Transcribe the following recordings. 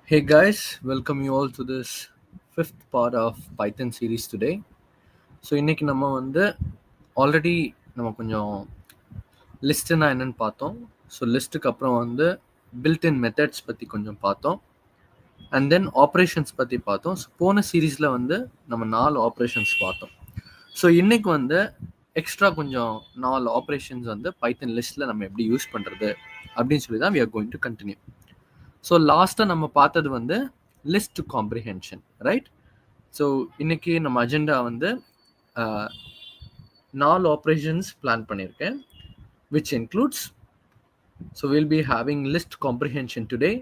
Hey guys, welcome you all to this fifth part of Python series today. So இன்னைக்கு நம்ம வந்து already நம்ம கொஞ்சம் லிஸ்ட்டுனா என்னன்னு பார்த்தோம். ஸோ லிஸ்ட்டுக்கு அப்புறம் வந்து பில்ட்-இன் மெத்தட்ஸ் பற்றி கொஞ்சம் பார்த்தோம். அண்ட் தென் ஆப்ரேஷன்ஸ் பற்றி பார்த்தோம். ஸோ போன சீரீஸில் வந்து நம்ம 4 ஆப்ரேஷன்ஸ் பார்த்தோம். ஸோ இன்னைக்கு வந்து எக்ஸ்ட்ரா கொஞ்சம் 4 ஆப்ரேஷன்ஸ் வந்து பைத்தன் லிஸ்ட்டில் நம்ம எப்படி யூஸ் பண்ணுறது அப்படின்னு சொல்லி தான் we are going to continue. So லாஸ்ட்டாக நம்ம பார்த்தது வந்து லிஸ்ட் காம்ப்ரிஹென்ஷன், ரைட்? ஸோ இன்னைக்கு நம்ம அஜெண்டா வந்து 4 ஆப்ரேஷன்ஸ் பிளான் பண்ணியிருக்கேன், which includes, so we'll be having list comprehension today,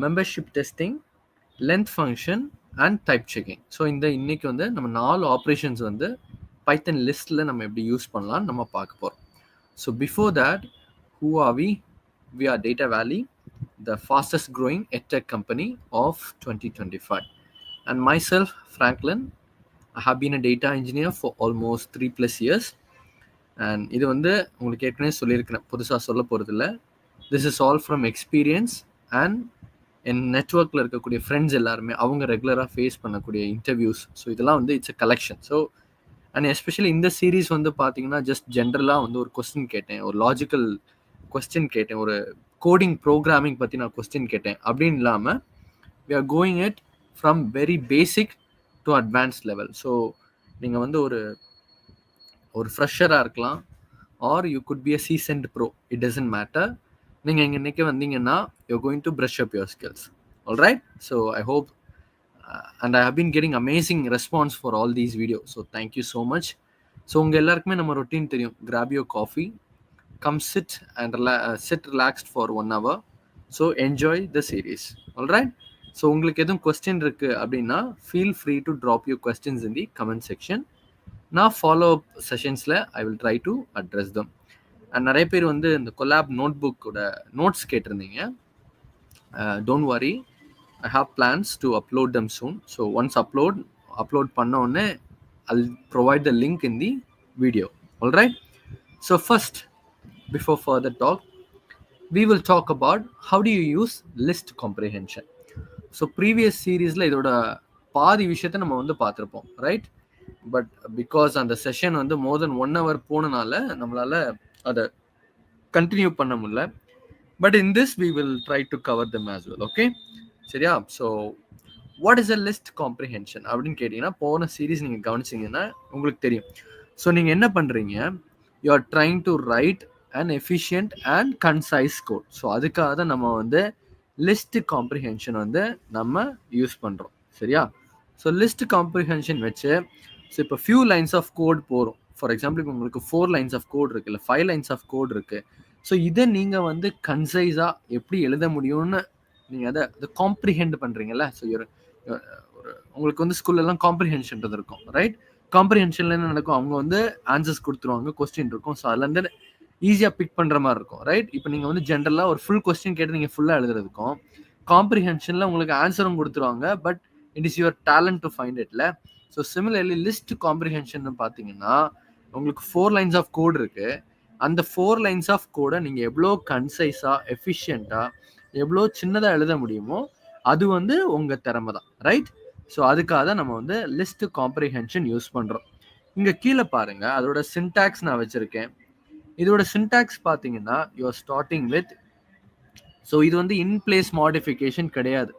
membership testing, length function and type checking. So இன்னைக்கு வந்து நம்ம 4 ஆப்ரேஷன்ஸ் வந்து பைத்தன் லிஸ்ட்டில் நம்ம எப்படி யூஸ் பண்ணலாம்னு நம்ம பார்க்க போகிறோம். So before that, who are we? We are Data Valley, the fastest growing edtech company of 2025. And myself, Franklin, I have been a data engineer for almost 3+ years. And இது வந்து உங்களுக்கு ஏற்கனவே சொல்லியிருக்கிறேன், புதுசாக சொல்ல போகிறதில்ல. This is all from experience and என் நெட்ஒர்க்கில் இருக்கக்கூடிய ஃப்ரெண்ட்ஸ் எல்லாருமே அவங்க ரெகுலராக ஃபேஸ் பண்ணக்கூடிய இன்டர்வியூஸ். ஸோ இதெல்லாம் வந்து it's a collection. So and especially இந்த சீரீஸ் வந்து பார்த்தீங்கன்னா ஜஸ்ட் ஜென்ரலாக வந்து ஒரு கொஸ்டின் கேட்டேன், ஒரு லாஜிக்கல் கொஸ்டின் கேட்டேன், ஒரு கோடிங் ப்ரோக்ராமிங் பற்றி நான் கொஸ்டின் கேட்டேன் அப்படின்னு இல்லாமல் we are going it from very basic to advanced level. So நீங்கள் வந்து ஒரு ஃப்ரெஷராக இருக்கலாம், are you could be a seasoned bro, it doesn't matter. நீங்கள் இங்கே இன்னைக்கு வந்தீங்கன்னா you're going to brush up your skills. All right? So I hope and I have been getting amazing response for all these videos. So thank you so much. So உங்கள் எல்லாருக்குமே நம்ம routine தெரியும். Grab your coffee, come sit and sit relaxed for 1 hour. So enjoy the series. All right? So உங்களுக்கு எதுவும் question இருக்குது அப்படின்னா feel free to drop your questions in the comment section. நான் follow up செஷன்ஸில் I will try to address them. And நிறைய பேர் வந்து இந்த கொலாப் நோட் புக்கோட நோட்ஸ் கேட்டிருந்தீங்க. Don't worry, I have plans to upload them soon. So once upload பண்ண உடனே I'll provide the link in the video. All right? So first, before further talk, we will talk about how do you use list comprehension. So previous சீரீஸில் இதோட பாதி விஷயத்தை நம்ம வந்து பார்த்துருப்போம், right? But because அந்த செஷன் வந்து மோர் தென் 1 hour போனனால நம்மளால் அதை கண்டினியூ பண்ண முடியல. But in this we will try to cover them as well. Okay, சரியா? So what is a list comprehension அப்படின்னு கேட்டிங்கன்னா, போன சீரீஸ் நீங்கள் கவனிச்சிங்கன்னா உங்களுக்கு தெரியும். ஸோ நீங்கள் என்ன பண்ணுறீங்க, you are trying to write and efficient and concise code. So அதுக்காக தான் நம்ம வந்து லிஸ்ட் காம்ப்ரிஹென்ஷன் வந்து நம்ம யூஸ் பண்ணுறோம், சரியா? ஸோ லிஸ்ட் காம்ப்ரிஹென்ஷன் வச்சு ஸோ இப்போ ஃபியூ லைன்ஸ் ஆஃப் கோட் போகிறோம். ஃபார் எக்ஸாம்பிள் இப்போ உங்களுக்கு 4 lines ஆஃப் கோட் இருக்குது, இல்லை 5 lines ஆஃப் கோட் இருக்குது. ஸோ இதை நீங்கள் வந்து கன்சைஸாக எப்படி எழுத முடியும்னு நீங்கள் அதை காம்ப்ரிஹெண்ட் பண்ணுறீங்கல்ல. ஸோ ஒரு உங்களுக்கு வந்து ஸ்கூல்லலாம் காம்ப்ரிஹென்ஷன்றது இருக்கும், ரைட்? காம்ப்ரிஹென்ஷனில் என்ன நடக்கும், அவங்க வந்து ஆன்சர்ஸ் கொடுத்துருவாங்க, கொஸ்டின் இருக்கும். ஸோ அதுலேருந்து ஈஸியாக பிக் பண்ணுற மாதிரி இருக்கும், ரைட்? இப்போ நீங்கள் வந்து ஜென்ரலாக ஒரு ஃபுல் கொஸ்டின் கேட்டு நீங்கள் ஃபுல்லாக எழுதுறதுக்கும், காம்ப்ரிஹென்ஷனில் உங்களுக்கு ஆன்சரும் கொடுத்துருவாங்க, but it is your talent to find இட்ல. ஸோ சிமிலர்லி லிஸ்ட் காம்ப்ரிஹென்ஷன் பார்த்தீங்கன்னா உங்களுக்கு 4 lines ஆஃப் கோட் இருக்குது. அந்த 4 lines ஆஃப் கோடை நீங்கள் எவ்வளோ கன்சைஸாக எஃபிஷியண்ட்டாக எவ்வளோ சின்னதாக எழுத முடியுமோ அது வந்து உங்கள் திறமை தான், ரைட்? ஸோ அதுக்காக தான் நம்ம வந்து லிஸ்ட் காம்ப்ரிஹென்ஷன் யூஸ் பண்ணுறோம். இங்கே கீழே பாருங்கள், அதோட சின்டாக்ஸ் நான் வச்சுருக்கேன். இதோட சின்டாக்ஸ் பார்த்தீங்கன்னா யூஆர் ஸ்டார்டிங் வித், ஸோ இது வந்து இன் பிளேஸ் மாடிஃபிகேஷன் கிடையாது.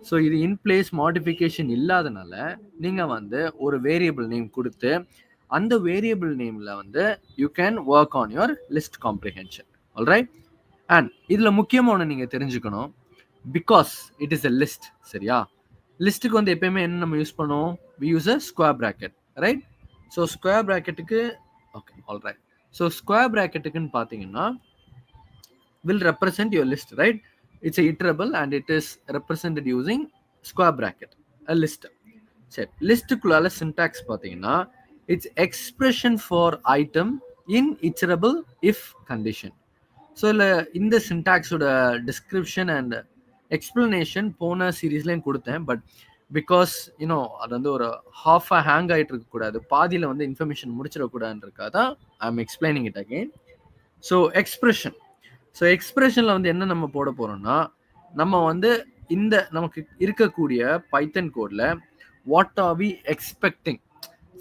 ஸோ இது இன் பிளேஸ் மாடிஃபிகேஷன் இல்லாதனால நீங்கள் வந்து ஒரு வேரியபிள் நேம் கொடுத்து அந்த வேரியபிள் நேமில் வந்து you can work on your list comprehension. Alright? And இதில் முக்கியமான நீங்கள் தெரிஞ்சுக்கணும், because it is a list, சரியா? லிஸ்ட்டுக்கு வந்து எப்பயுமே என்ன நம்ம யூஸ் பண்ணுவோம், we use a square bracket, right? So square ப்ராக்கெட்டுக்கு ஓகே, ஆல்ரைட். ஸோ ஸ்கொயர் ப்ராக்கெட்டுக்குன்னு பார்த்தீங்கன்னா will represent your list, right? It's a iterable and it is represented using square bracket, a list. சரி, லிஸ்ட்டுக்குள்ளால சின்டாக்ஸ் பார்த்தீங்கன்னா it's expression for item in iterable if condition. So இல்லை இந்த சின்டாக்ஸோட description and explanation போன சீரீஸ்லேயும் கொடுத்தேன். But because you know அது வந்து ஒரு ஹாஃபாக ஹேங் ஆகிட்டு இருக்கக்கூடாது, பாதியில் வந்து இன்ஃபர்மேஷன் முடிச்சிடக்கூடாதுன்றக்காக தான் I am explaining it again. So expression, so எக்ஸ்பிரஷனில் வந்து என்ன நம்ம போட போகிறோம்னா, நம்ம வந்து இந்த நமக்கு இருக்கக்கூடிய பைத்தன் கோடில் வாட் ஆர் வி எக்ஸ்பெக்டிங்,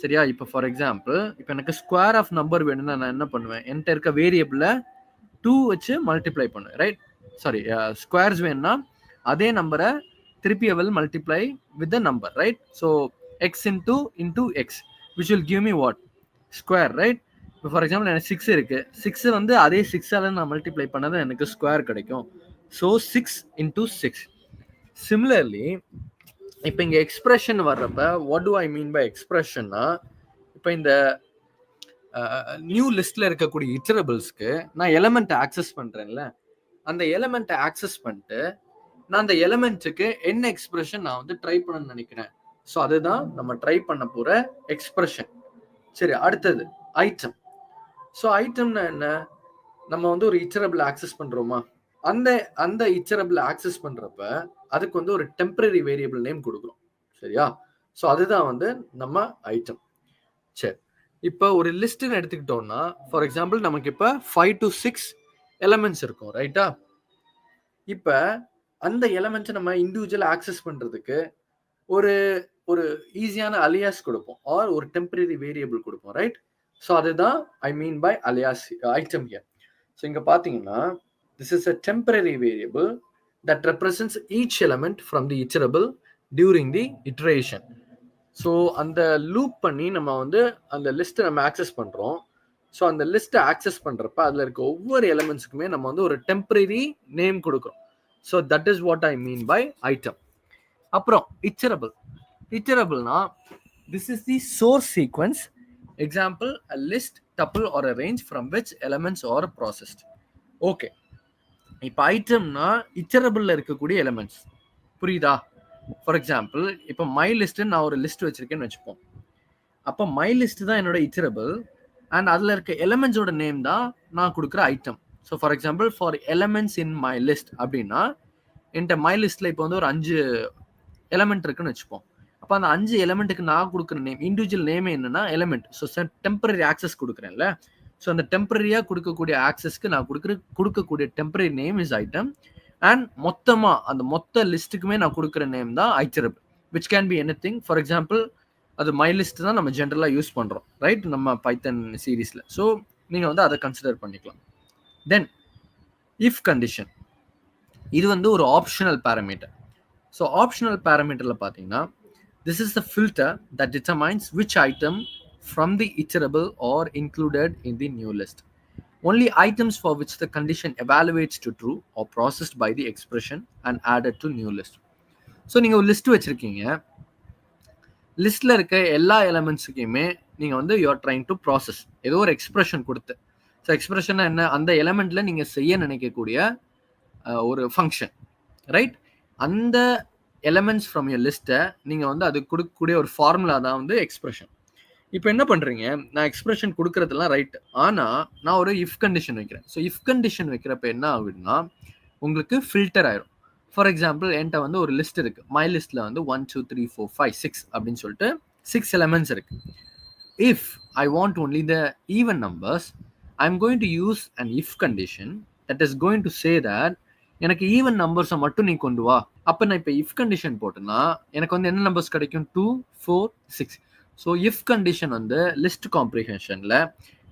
சரியா? இப்போ ஃபார் எக்ஸாம்பிள், இப்போ எனக்கு ஸ்கொயர் ஆஃப் நம்பர் வேணும்னா நான் என்ன பண்ணுவேன், என்கிட்ட இருக்க வேரியபிளை 2 வச்சு மல்டிப்ளை பண்ணுவேன், ரைட்? சாரி, ஸ்கொயர்ஸ் வேணும்னா அதே நம்பரை திருப்பி I will multiply with the number, right? So x into x, which will give me what? Square, right? இப்போ ஃபார் எக்ஸாம்பிள் எனக்கு 6 இருக்கு, 6 வந்து அதே 6ஆல நான் மல்டிப்ளை பண்ணாதான் எனக்கு ஸ்கொயர் கிடைக்கும். So 6 into 6. சிமிலர்லி இப்போ இங்கே எக்ஸ்பிரஷன் வர்றப்ப what to I mean by எக்ஸ்பிரஷன்னா, இப்போ இந்த நியூ லிஸ்ட்ல இருக்கக்கூடிய இட்டரபிள்ஸ்க்கு நான் எலமெண்ட்டை ஆக்சஸ் பண்றேன்ல, அந்த எலமெண்ட்டை ஆக்சஸ் பண்ணிட்டு நான் அந்த எலமெண்ட்டுக்கு என்ன எக்ஸ்பிரஷன் நான் வந்து ட்ரை பண்ண நினைக்கிறேன். ஸோ அதுதான் நம்ம ட்ரை பண்ண போற எக்ஸ்பிரஷன். சரி, அடுத்தது ஐட்டம். ஸோ ஐட்டம்னா என்ன, நம்ம வந்து ஒரு இட்டரபிள் ஆக்சஸ் பண்றோமா, அந்த இட்டரபிள் ஆக்சஸ் பண்றப்ப அதுக்கு வந்து ஒரு டெம்பரரி வேரியபிள் நேம் கொடுக்குறோம், சரியா? ஸோ அதுதான் வந்து நம்ம ஐட்டம். சரி, இப்போ ஒரு லிஸ்ட்னு எடுத்துக்கிட்டோம்னா ஃபார் எக்ஸாம்பிள் நமக்கு இப்போ 5 to 6 எலமெண்ட்ஸ் இருக்கும், ரைட்டா? இப்போ அந்த எலமெண்ட்ஸை நம்ம இண்டிவிஜுவல் ஆக்சஸ் பண்றதுக்கு ஒரு ஒரு ஈஸியான அலியாஸ் கொடுப்போம், ஆர் ஒரு டெம்பரரி வேரியபிள் கொடுப்போம், ரைட்? ஸோ அதுதான் I mean by alias item here. So இங்க பாத்தீங்கன்னா this is a temporary variable that represents each element from the iterable during the iteration. So அந்த லூப் பண்ணி நம்ம வந்து அந்த லிஸ்ட்டை நம்ம ஆக்சஸ் பண்றோம். ஸோ அந்த லிஸ்ட்டை ஆக்சஸ் பண்றப்ப அதுல இருக்க ஒவ்வொரு எலமெண்ட்ஸுக்குமே நம்ம வந்து ஒரு டெம்பரரி நேம் கொடுக்குறோம். So that is what I mean by item. அப்புறம் இட்டரபிள். இட்டரபிள்னா this is the source sequence. Example, a list, tuple or a range from which elements are processed. Okay, இப்போ ஐட்டம்னா இட்டரபிள்ல இருக்கக்கூடிய எலிமெண்ட்ஸ், புரியுதா? ஃபார் எக்ஸாம்பிள், இப்போ my list நான் ஒரு list வச்சிருக்கேன்னு வச்சுப்போம். அப்போ மை லிஸ்ட் தான் என்னோட இட்டரபிள் அண்ட் அதுல இருக்க எலிமெண்ட்ஸோட நேம் தான் நான் கொடுக்குற item. So for example, for elements in my list அப்படின்னா என்கிட்ட மை லிஸ்ட்ல இப்போ வந்து ஒரு 5 எலமெண்ட் இருக்குன்னு வச்சுப்போம். அப்போ அந்த 5 எலமெண்ட்டுக்கு நான் கொடுக்குற நேம், இண்டிவிஜுவல் நேம் என்னன்னா எலமெண்ட். ஸோ டெம்பரரி ஆக்சஸ் கொடுக்குறேன்ல, ஸோ அந்த டெம்பரரியா கொடுக்கக்கூடிய ஆக்சஸ்க்கு நான் கொடுக்கக்கூடிய temporary name is item. And மொத்தமா அந்த மொத்த லிஸ்ட்டுக்குமே நான் கொடுக்குற நேம் தான் iterable, which can be any thing. For example, அது மை லிஸ்ட் தான் நம்ம ஜென்ரலா யூஸ் பண்றோம், ரைட்? நம்ம பைத்தன் சீரீஸ்ல. ஸோ நீங்க வந்து அதை கன்சிடர் பண்ணிக்கலாம். தென் இஃப் கண்டிஷன், இது வந்து ஒரு ஆப்ஷனல் பேராமீட்டர். ஸோ ஆப்ஷனல் பேராமீட்டர்ல பார்த்தீங்கன்னா this is the filter that determines which item from the iterable are included in the new list. Only items for which the condition evaluates to true are processed by the expression and added to new list. So நீங்க ஒரு list வச்சிருக்கீங்க, லிஸ்ட்ல இருக்க எல்லா எலமெண்ட்ஸுக்குமே நீங்க வந்து you are trying to process ஏதோ ஒரு எக்ஸ்பிரஷன் கொடுத்து. ஸோ எக்ஸ்பிரஷன் என்ன, அந்த எலமெண்ட்ல நீங்க செய்ய நினைக்கக்கூடிய ஒரு ஃபங்க்ஷன், ரைட்? அந்த எலமெண்ட்ஸ் ஃப்ரம் யர் லிஸ்ட்டை நீங்க வந்து அது கொடுக்கக்கூடிய ஒரு ஃபார்முலா தான் வந்து எக்ஸ்பிரஷன். இப்போ என்ன பண்றீங்க, நான் எக்ஸ்பிரஷன் கொடுக்கறதெல்லாம் ரைட், ஆனா நான் ஒரு இஃப் கண்டிஷன் வைக்கிறேன். ஸோ இஃப் கண்டிஷன் வைக்கிறப்ப என்ன ஆகுதுன்னா உங்களுக்கு ஃபில்டர் ஆயிரும். ஃபார் எக்ஸாம்பிள், என்கிட்ட வந்து ஒரு லிஸ்ட் இருக்கு, மை லிஸ்ட்ல வந்து 1 2 3 4 5 6 அப்படின்னு சொல்லிட்டு 6 எலமெண்ட்ஸ் இருக்கு. If I want only the even numbers, I am going to use and if condition that is going to say that எனக்கு ஈவன் நம்பர்ஸை மட்டும் நீ கொண்டு வா. அப்போ நான் இப்போ இஃப் கண்டிஷன் போட்டேன்னா எனக்கு வந்து என்ன நம்பர்ஸ் கிடைக்கும், 2 4 6. ஸோ இஃப் கண்டிஷன் வந்து லிஸ்ட் காம்ப்ரிஹென்ஷன்ல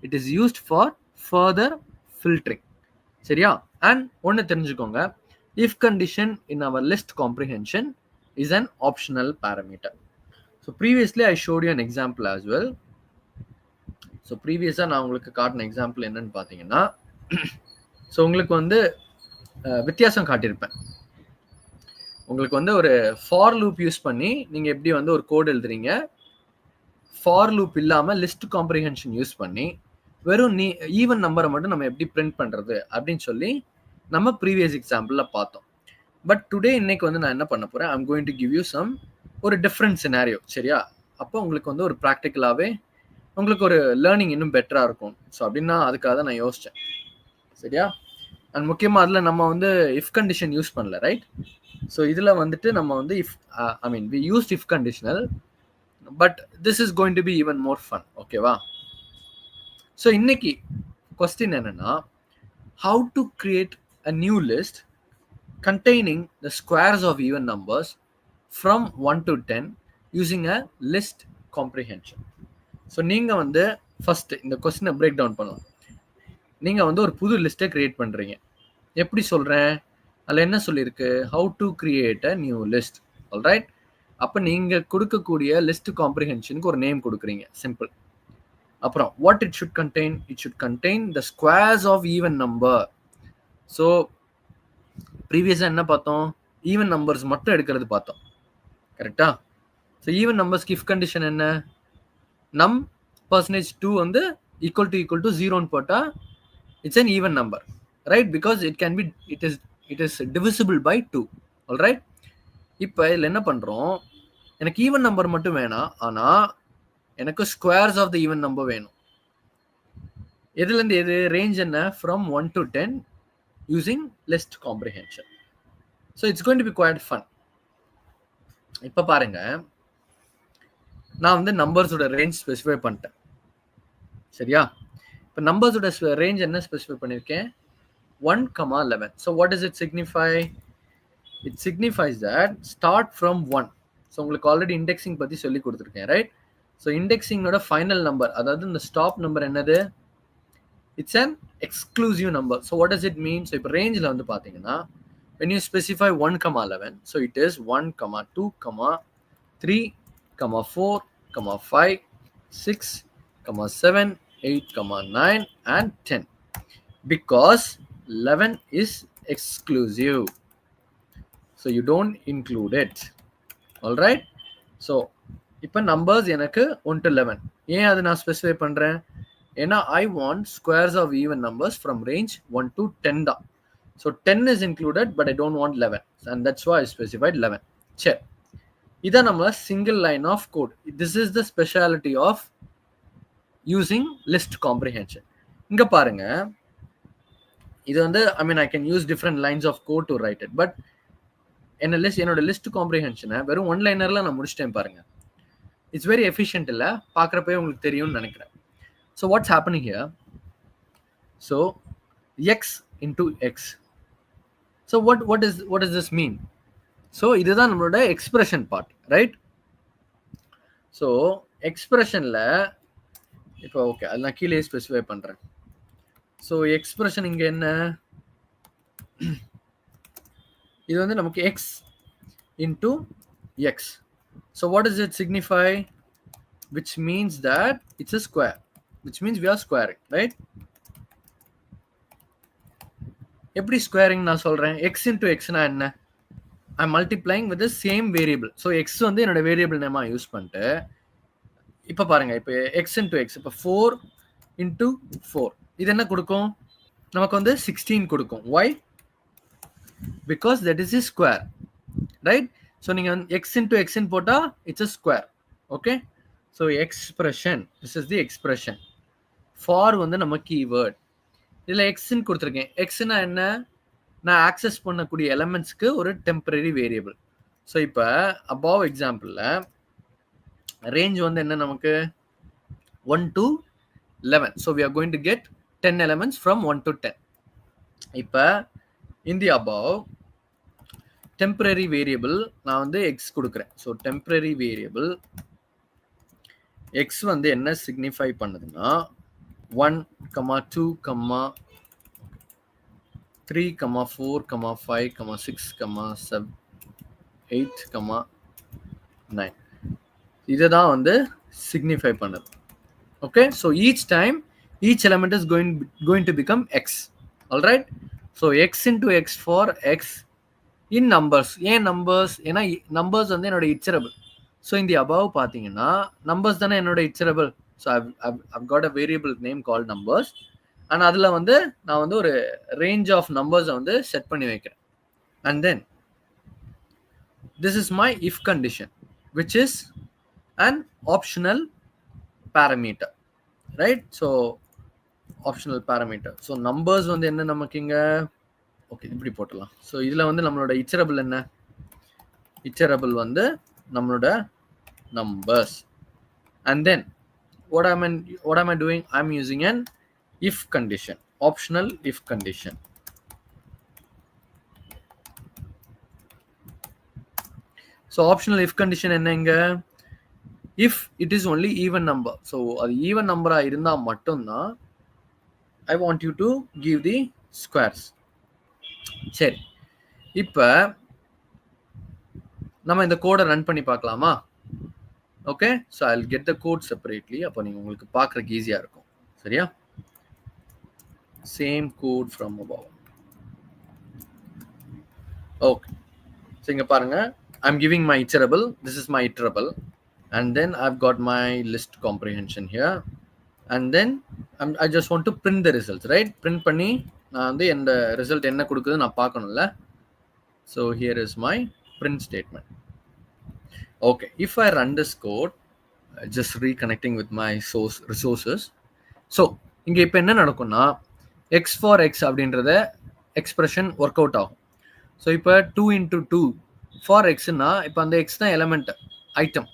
it is used for further filtering, சரியா? அண்ட் ஒன்று தெரிஞ்சுக்கோங்க, if condition in our list comprehension is an optional parameter. So previously I showed you an example as well. So ப்ரீவியஸாக நான் உங்களுக்கு காட்டின example என்னன்னு பார்த்தீங்கன்னா, ஸோ உங்களுக்கு வந்து வித்தியாசம் காட்டியிருப்பேன். உங்களுக்கு வந்து ஒரு ஃபார் லூப் யூஸ் பண்ணி நீங்க எப்படி வந்து ஒரு கோட் எழுதுறீங்க, ஃபார் லூப் இல்லாம லிஸ்ட் காம்ப்ரிஹென்ஷன் யூஸ் பண்ணி வெறும் ஈவன் நம்பரை மட்டும் நம்ம எப்படி பிரிண்ட் பண்றது அப்படின்னு சொல்லி நம்ம ப்ரீவியஸ் எக்ஸாம்பிள்ல பார்த்தோம். பட் டுடே இன்னைக்கு வந்து நான் என்ன பண்ண போறேன், I'm going to give you some ஒரு டிஃப்ரெண்ட் சினாரியோ, சரியா? அப்போ உங்களுக்கு வந்து ஒரு ப்ராக்டிக்கலாவே உங்களுக்கு ஒரு லேர்னிங் இன்னும் பெட்டரா இருக்கும். ஸோ அப்படின்னா அதுக்காக தான் நான் யோசிச்சேன், சரியா? அண்ட் முக்கியமாக அதில் நம்ம வந்து இஃப் கண்டிஷன் யூஸ் பண்ணல, ரைட்? ஸோ இதில் வந்துட்டு நம்ம வந்து if I mean we used if conditional, but this is going to be even more fun, ஓகேவா? ஸோ இன்னைக்கு கொஸ்டின் என்னன்னா, how to create a new list containing the squares of even numbers from 1 to 10 using a list comprehension. So நீங்கள் வந்து first இந்த கொஸ்டினை break down பண்ணலாம். நீங்கள் வந்து ஒரு புது லிஸ்ட்டை க்ரியேட் பண்ணுறீங்க. எப்படி சொல்கிறேன், அதில் என்ன சொல்லியிருக்கு, how to create a new list. Alright, அப்போ நீங்கள் கொடுக்கக்கூடிய லிஸ்ட் காம்ப்ரிஹென்ஷனுக்கு ஒரு நேம் கொடுக்குறீங்க, சிம்பிள். அப்புறம் what it should contain, it should contain the squares of even number. So ப்ரீவியஸாக என்ன பார்த்தோம், ஈவன் நம்பர்ஸ் மட்டும் எடுக்கிறது பார்த்தோம், கரெக்டா? ஸோ ஈவன் நம்பர்ஸ்க்கு இஃப் கண்டிஷன் என்ன, நம் %2 வந்து ஈக்குவல் டு 0ன்னு போட்டால் it's an even number, right? Because it is divisible by 2. Alright, இப்போ இதில் என்ன பண்ணுறோம், எனக்கு ஈவன் நம்பர் மட்டும் வேணாம், ஆனால் எனக்கு squares of the even number வேணும். எதுலேருந்து எது, ரேஞ்ச் என்ன, from 1 to 10 using list comprehension. So it's going to be quite fun. இப்போ பாருங்க, நான் வந்து நம்பர்ஸோட ரேஞ்ச் ஸ்பெசிஃபை பண்ணிட்டேன், சரியா? இப்போ நம்பர்ஸோட ரேஞ்ச் என்ன ஸ்பெசிஃபை பண்ணியிருக்கேன், 1,11. So what is it signify, it signifies that start from 1. So உங்களுக்கு ஆல்ரெடி இண்டெக்ஸிங் பற்றி சொல்லி கொடுத்துருக்கேன், ரைட்? ஸோ இண்டெக்ஸிங்கோட ஃபைனல் நம்பர், அதாவது இந்த ஸ்டாப் நம்பர் என்னது, it's an exclusive number. So what does it mean, so இப்போ ரேஞ்சில் வந்து பார்த்தீங்கன்னா when you specify 1,11, so it is 1, 2, 3, 4, 5, 6, 7, 8, 9 and 10, because 11 is exclusive, so you don't include it. All right, so இப்போ numbers எனக்கு 1 to 11. ஏன் அதை நான் ஸ்பெசிஃபை பண்ணுறேன், ஏன்னா I want squares of even numbers from range 1 to 10 தான். So 10 is included, but I don't want 11, and that's why I specified 11. சரி, இதான் நம்ம single line of code. This is the speciality of using list comprehension. இங்க பாருங்க, இது வந்து I can use different lines of code to write it, but என்னோட list comprehension வெறும் one லைனர்ல நான் முடிச்சிட்டேன் பாருங்க. It's very efficient இல்ல, பார்க்கறப்பவே உங்களுக்கு தெரியும்னு நினைக்கிறேன். So what's happening here, so x into x. So what does this mean? So இதுதான் நம்மளோட எக்ஸ்பிரஷன் பார்ட், ரைட்? ஸோ எக்ஸ்பிரஷன்ல இப்போ ஓகே, அது நான் கீழே ஸ்பெசிஃபை பண்றேன். ஸோ எக்ஸ்பிரஷன் இங்க என்ன, இது வந்து நமக்கு x into x. So what does it signify, which means that it's a square, which means we are squaring, right? எப்படி ஸ்கொயரிங் நான் சொல்றேன், எக்ஸ் இன்டூ எக்ஸ்னா என்ன, I multiplying with same variable. So x வந்து என்னோட வேரியபிள் நேமா யூஸ் பண்ணிட்டு, இப்போ பாருங்க, இப்போ எக்ஸ் இன்டூ எக்ஸ், இப்போ 4 into 4 இது என்ன கொடுக்கும், நமக்கு வந்து 16 கொடுக்கும். Why, because that is is square, right? So நீங்கள் வந்து எக்ஸ் இன்டூ எக்ஸ்ன்னு போட்டால் it's a square. Okay, so expression, this is the expression. For வந்து நம்ம கீவேர்ட், இதில் எக்ஸ்ன்னு கொடுத்துருக்கேன். எக்ஸ்னா என்ன, நான் ஆக்சஸ் பண்ணக்கூடிய எலமெண்ட்ஸ்க்கு ஒரு டெம்பரரி வேரியபிள். ஸோ இப்போ அபவ் எக்ஸாம்பிளில் ரேஞ்ச் வந்து என்ன நமக்கு 1 to 11. So we are going to get 10 elements from 1 to 10. இப்போ in the above temporary variable நான் வந்து எக்ஸ் கொடுக்குறேன். ஸோ டெம்பரரி வேரியபிள் எக்ஸ் வந்து என்ன சிக்னிஃபை பண்ணுதுன்னா 1, 2, 3, 4, 5, 6, 7, 8, 9 இதை தான் வந்து சிக்னிஃபை பண்ணுது. Okay, so each time each element is going to become x. Alright, so x into x for x in numbers. ஏன் நம்பர்ஸ், ஏன்னா நம்பர்ஸ் வந்து என்னோட இட்சரபிள். ஸோ இந்த அபவ் பார்த்தீங்கன்னா நம்பர்ஸ் தானே என்னோட iterable. So I've got a variable name called numbers, and அதில் வந்து நான் வந்து ஒரு ரேஞ்ச் ஆஃப் நம்பர்ஸை வந்து செட் பண்ணி வைக்கிறேன். And then this is my if condition, which is an optional parameter, right? So optional parameter. So numbers வந்து என்ன நமக்கு இங்க, ஓகே இப்படி போட்டலாம். ஸோ இதில் வந்து நம்மளோட இட்சரபிள் என்ன, இட்சரபிள் வந்து நம்மளோட numbers. And then what am I doing, I'm using an if condition, optional if condition. So optional if condition என்னங்க, if it is only even number. So அது ஈவன் நம்பராக இருந்தால் மட்டும்தான் I want you to give the squares. சரி, இப்போ நம்ம இந்த கோடை ரன் பண்ணி பார்க்கலாமா? Okay, so I will get the code separately. அப்போ நீங்கள் உங்களுக்கு பார்க்குறதுக்கு ஈஸியாக இருக்கும். சரியா? Same code from above. Okay, so இங்கே பாருங்க, I'm giving my iterable. This is my iterable, and then I've got my list comprehension here, and then I just want to print the results, right? Print பண்ணி நான் வந்து இந்த result என்ன கொடுக்குது நான் பார்க்கணும்ல. So here is my print statement. Okay, if I run this code, just reconnecting with my source resources. So இங்க இப்போ என்ன நடக்கும்னா, x for x அப்படின்றத எக்ஸ்பிரஷன் ஒர்க் அவுட் ஆகும். ஸோ இப்போ 2 into 2 ஃபார் எக்ஸ்னா, இப்போ அந்த எக்ஸ் தான் எலமெண்ட் ஐட்டம்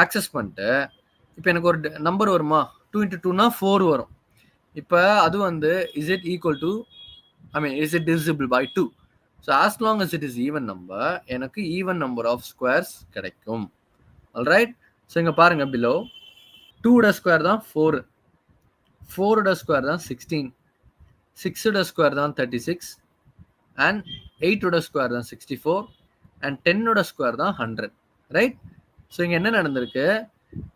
ஆக்சஸ் பண்ணிட்டு, இப்போ எனக்கு ஒரு நம்பர் வருமா, 2 into 2னா 4 வரும். இப்போ அது வந்து is it equal to, I mean is it divisible by 2. So as long as it is even number, எனக்கு ஈவன் நம்பர் ஆஃப் ஸ்கொயர்ஸ் கிடைக்கும். ஆல்ரைட், ஸோ இங்கே பாருங்க, பிலோ 2 ஸ்கொயர் தான் 4, 4 ஸ்கொயர் தான் 16, 6 ஸ்கொயர் தான் 36, and 8 ஸ்கொயர் தான் 64, and 10 ஸ்கொயர் தான் 100. Right? So இங்கே என்ன நடந்திருக்கு,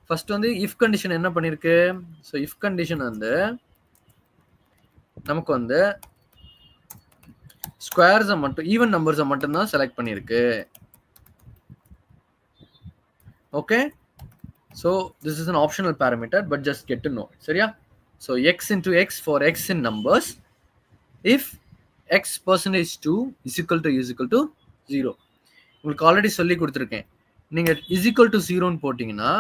ஃபர்ஸ்ட் வந்து இஃப் கண்டிஷன் என்ன பண்ணியிருக்கு, ஸோ இஃப் கண்டிஷன் வந்து நமக்கு வந்து ஸ்கொயர்ஸை மட்டும், ஈவன் நம்பர்ஸை மட்டும்தான் செலக்ட் பண்ணியிருக்கு. Okay, so this is an optional parameter, but just get to know. சரியா? So x into x for x in numbers, if x percentage 2 is equal to 0. உங்களுக்கு already சொல்லி கொடுத்துருக்கேன், நீங்கள் is equal to 0ன்னு போட்டிங்கன்னா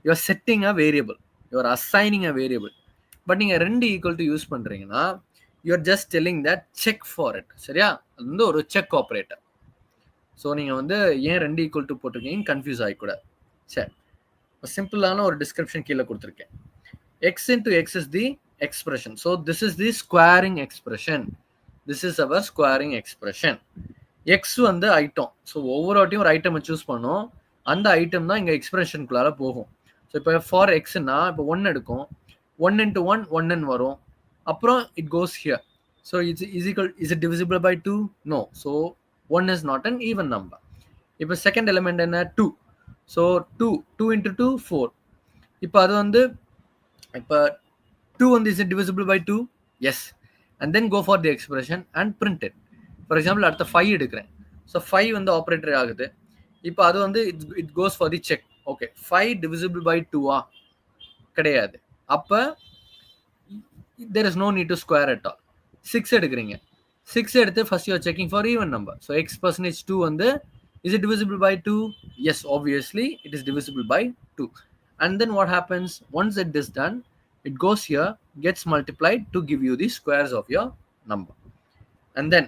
you are setting a variable, you are assigning a variable. But நீங்கள் 2 equal to use பண்ணுறீங்கன்னா you are just telling that check for it. சரியா? அது வந்து ஒரு செக் ஆப்ரேட்டர். ஸோ நீங்கள் வந்து ஏன் 2 equal to போட்டிருக்கீங்க கன்ஃபியூஸ் ஆகிக்கூடாது. சரி, சிம்பிளான ஒரு டிஸ்கிரிப்ஷன் கீழே கொடுத்துருக்கேன். x into x is the expression. So this is the squaring expression. This is our squaring expression. x வந்து ஐட்டம். ஸோ ஒவ்வொரு வாட்டியும் ஒரு ஐட்டம் சூஸ் பண்ணோம், அந்த ஐட்டம் தான் இங்கே எக்ஸ்பிரஷனுக்குள்ளார போகும். ஸோ இப்போ ஃபார் எக்ஸ்னா இப்போ 1 எடுக்கும், 1 into 1 1 வரும், அப்புறம் it goes here. So is it divisible by 2? No. So 1 is not an even number. இப்போ செகண்ட் எலிமெண்ட் என்ன, 2. So 2 into 2 4. இப்போ அது வந்து இப்போ 2 வந்து is it divisible by 2? Yes. And then go for the expression and print it. For example, அடுத்த 5 எடுக்கிறேன். So 5 வந்து ஆப்ரேட்டர் ஆகுது. இப்போ அது வந்து it goes for the check. Okay, 5 divisible by 2 கிடையாது. அப்போ there is no need to square at all. 6 எடுக்கிறீங்க. 6 எடுத்து first you are checking for even number. So x percentage 2 வந்து is it divisible by 2? Yes, obviously it is divisible by 2. And then what happens, once it is done, it goes here, gets multiplied to give you the squares of your number. And then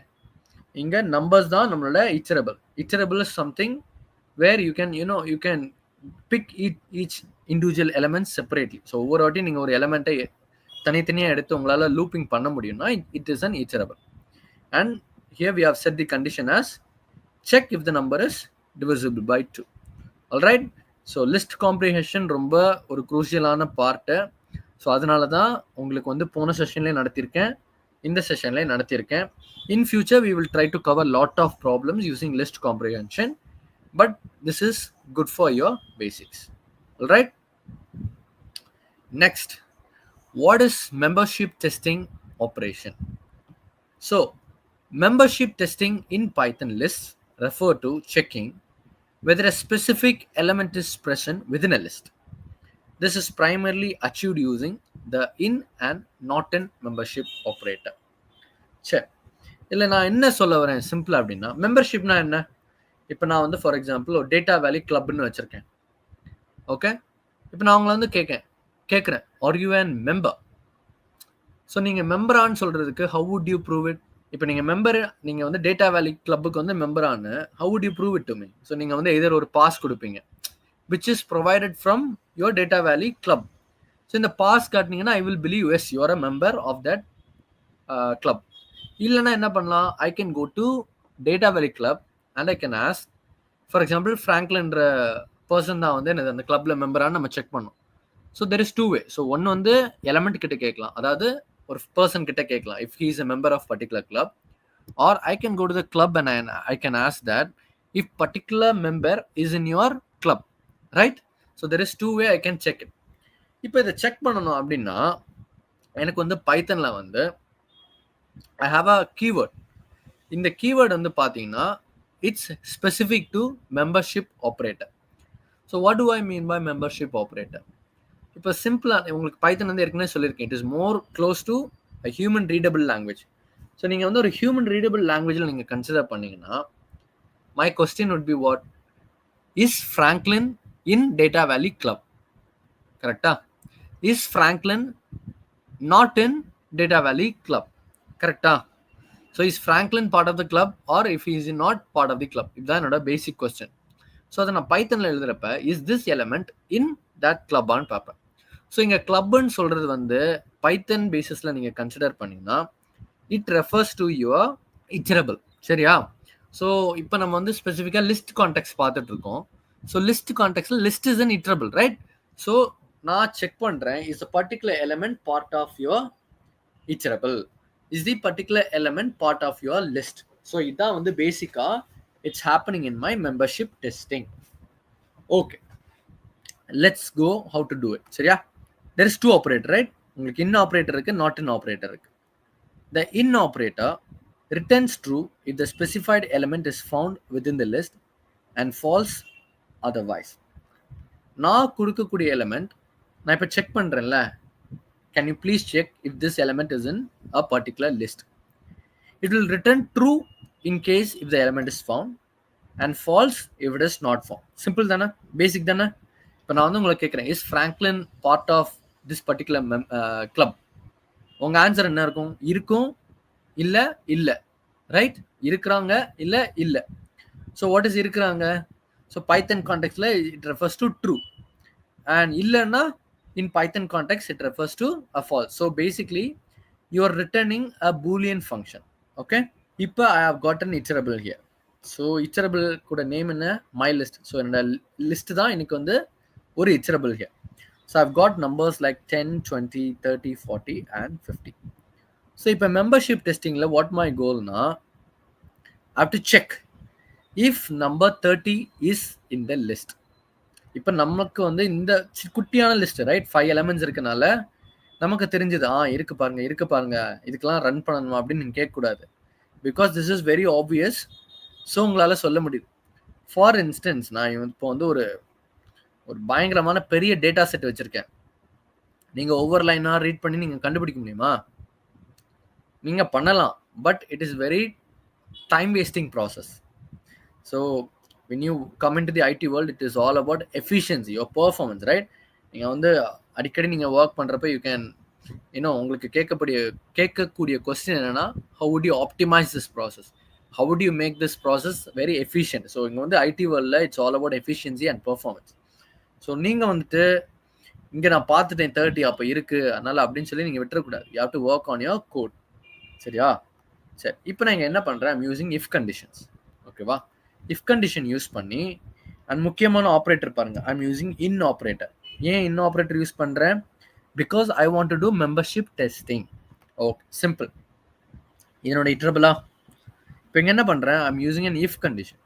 inga numbers da nammaloda iterable. Iterable is something where you can pick each individual element separately. So over vaati neenga or element ay தனித்தனியா எடுத்து உங்களால looping பண்ண முடியும்னா it is an iterable. And here we have set the condition as check if the number is divisible by 2. All right, so list comprehension ரொம்ப ஒரு crucial-ஆன part. So அதனால தான் உங்களுக்கு வந்து போன செஷன்லேயே நடத்தியிருக்கேன், இந்த செஷன்லேயே நடத்தியிருக்கேன். In future we will try to cover lot of problems using list comprehension, but this is good for your basics. Alright, next, what is membership testing operation? So membership testing in Python list refer to checking whether a specific element is present within a list. This is primarily achieved using the in and not in membership operator. சரி, இல்லை நான் என்ன சொல்ல வரேன் சிம்பிளா அப்படின்னா, மெம்பர்ஷிப்னா என்ன? இப்போ நான் வந்து ஃபார் எக்ஸாம்பிள் ஒரு டேட்டா வேலி கிளப்னு வச்சிருக்கேன். ஓகே, இப்போ நான் உங்களை வந்து கேட்குறேன் are you an member? So நீங்கள் மெம்பரான்னு சொல்றதுக்கு how would you prove it? இப்போ நீங்கள் வந்து டேட்டா வேலி கிளப்புக்கு வந்து மெம்பரானு how would you prove it to me? So நீங்கள் வந்து எதர் ஒரு பாஸ் கொடுப்பீங்க which is provided from your data valley club. So in the pass காட்டினீங்கன்னா I will believe yes you are a member of that club. இல்லைன்னா என்ன பண்ணலாம், I can go to data valley club and I can ask for example ஃப்ராங்க்லின்ற person தான் வந்து என்னது அந்த கிளப்ல மெம்பரானு நம்ம செக் பண்ணோம். So there is two way. So ஒன்று வந்து எலமெண்ட் கிட்ட கேட்கலாம், அதாவது ஒரு பர்சன் கிட்ட கேட்கலாம் if he is a member of particular club, or I can go to the club and I can ask that if particular member is in your club, right? So there is two way I can check it. இப்போ இதை check பண்ணணும் அப்படின்னா எனக்கு வந்து பைத்தன்ல வந்து I have a keyword. இந்த keyword வந்து பார்த்தீங்கன்னா it's specific to membership operator. So what to I mean by membership operator? இப்போ சிம்பிளாக உங்களுக்கு பைத்தன் வந்து ஏற்கனவே சொல்லியிருக்கேன், it is more close to a human readable language. So நீங்கள் வந்து ஒரு ஹியூமன் ரீடபிள் லாங்குவேஜில் நீங்கள் கன்சிடர் பண்ணீங்கன்னா my question would be what? Is Franklin in Data Valley club? கரெக்டா? Is Franklin not in Data Valley club? கரெக்டா? So is Franklin part of the club or if is not part of the club? இதுதான் என்னோட basic question. So அதை நான் பைத்தனில் எழுதுறப்ப is this element in that கிளப்பான்னு பார்ப்பேன். So இங்கே கிளப்னு சொல்கிறது வந்து பைத்தன் பேசிஸில் நீங்கள் கன்சிடர் பண்ணிங்கன்னா இட் ரெஃபர்ஸ் டு யுவர் இட்டரபிள். சரியா? ஸோ இப்போ நம்ம வந்து ஸ்பெசிஃபிக்காக லிஸ்ட் கான்டெக்ட் பார்த்துட்டு இருக்கோம். ஸோ லிஸ்ட் கான்டெக்ட்ல list is an iterable, right? So நான் செக் பண்ணுறேன் is a particular element part of your iterable, is the particular element part of your list. So இதுதான் வந்து பேசிக்காக it's happening in my membership testing. Okay, let's go how to do it. சரியா? There is two operator, right? உங்களுக்கு in operator இருக்கு, not in operator இருக்கு. The in operator returns true if the specified element is found within the list and false otherwise. நான் கொடுக்கக்கூடிய element நான் இப்போ check பண்றேன்ல, can you please check if this element is in a particular list? It will return true in case if the element is found and false if it is not found. Simple தானே? பேசிக் தானே? இப்போ நான் வந்து உங்களை கேட்குறேன் is Franklin part of this particular club? உங்கள் answer என்ன இருக்கும்? இருக்கும், இல்லை, இல்லை, ரைட்? இருக்கிறாங்க, இல்லை, இல்லை. ஸோ வாட் இஸ் இருக்கிறாங்க? ஸோ பைத்தன் கான்டெக்ட்ல it refers to true, and இல்லைன்னா in Python context it refers to a false. So basically you are returning a boolean function. Okay, இப்போ I have got an iterable here. So iterable கூட name என்ன? My list. So என்னோட list தான் எனக்கு வந்து ஒரு iterable here. So I've got numbers like 10, 20, 30, 40 and 50. So இப்போ membership டெஸ்டிங்கில் வாட் மை கோல்னா I have to check if number 30 is in the list. இப்போ நமக்கு வந்து இந்த குட்டியான லிஸ்ட், ரைட்? 5 எலமெண்ட்ஸ் இருக்கனால நமக்கு தெரிஞ்சது இருக்கு பாருங்க, இருக்கு பாருங்க, இதுக்கெல்லாம் ரன் பண்ணணுமா அப்படின்னு நீங்கள் கேட்கக்கூடாது. Because this is very obvious. So உங்களால் சொல்ல முடியுது. ஃபார் இன்ஸ்டன்ஸ் நான் இப்போ வந்து ஒரு பயங்கரமான பெரிய டேட்டா செட் வச்சுருக்கேன். நீங்கள் ஒவ்வொரு லைனாக ரீட் பண்ணி நீங்கள் கண்டுபிடிக்க முடியுமா? நீங்கள் பண்ணலாம், but it is very time wasting process. So when you come into the IT world, it is all about efficiency, your performance, right? நீங்கள் வந்து அடிக்கடி நீங்கள் ஒர்க் பண்ணுறப்ப யூ கேன் உங்களுக்கு கேட்கக்கூடிய கொஸ்டின் என்னன்னா how would you optimize this process? How would you make this process very efficient? So இங்கே வந்து IT worldல it's all about efficiency and performance. So நீங்கள் வந்துட்டு இங்கே நான் பார்த்துட்டேன் 30 அப்போ இருக்குது அதனால் அப்படின்னு சொல்லி நீங்கள் விட்டுறக்கூடாது. You have to work on your code. சரியா? சரி, இப்போ நான் இங்கே என்ன பண்ணுறேன்? I'm using if conditions. ஓகேவா? இஃப் கண்டிஷன் யூஸ் பண்ணி அண்ட் முக்கியமான ஆப்ரேட்டர் பாருங்கள், ஐம் யூஸிங் இன் ஆப்ரேட்டர். ஏன் இன் ஆப்ரேட்டர் யூஸ் பண்ணுறேன்? Because I want to do membership testing. Okay, simple. இதனோட இட்டரபிளா? இப்போ இங்கே என்ன பண்ணுறேன்? I'm using an if condition.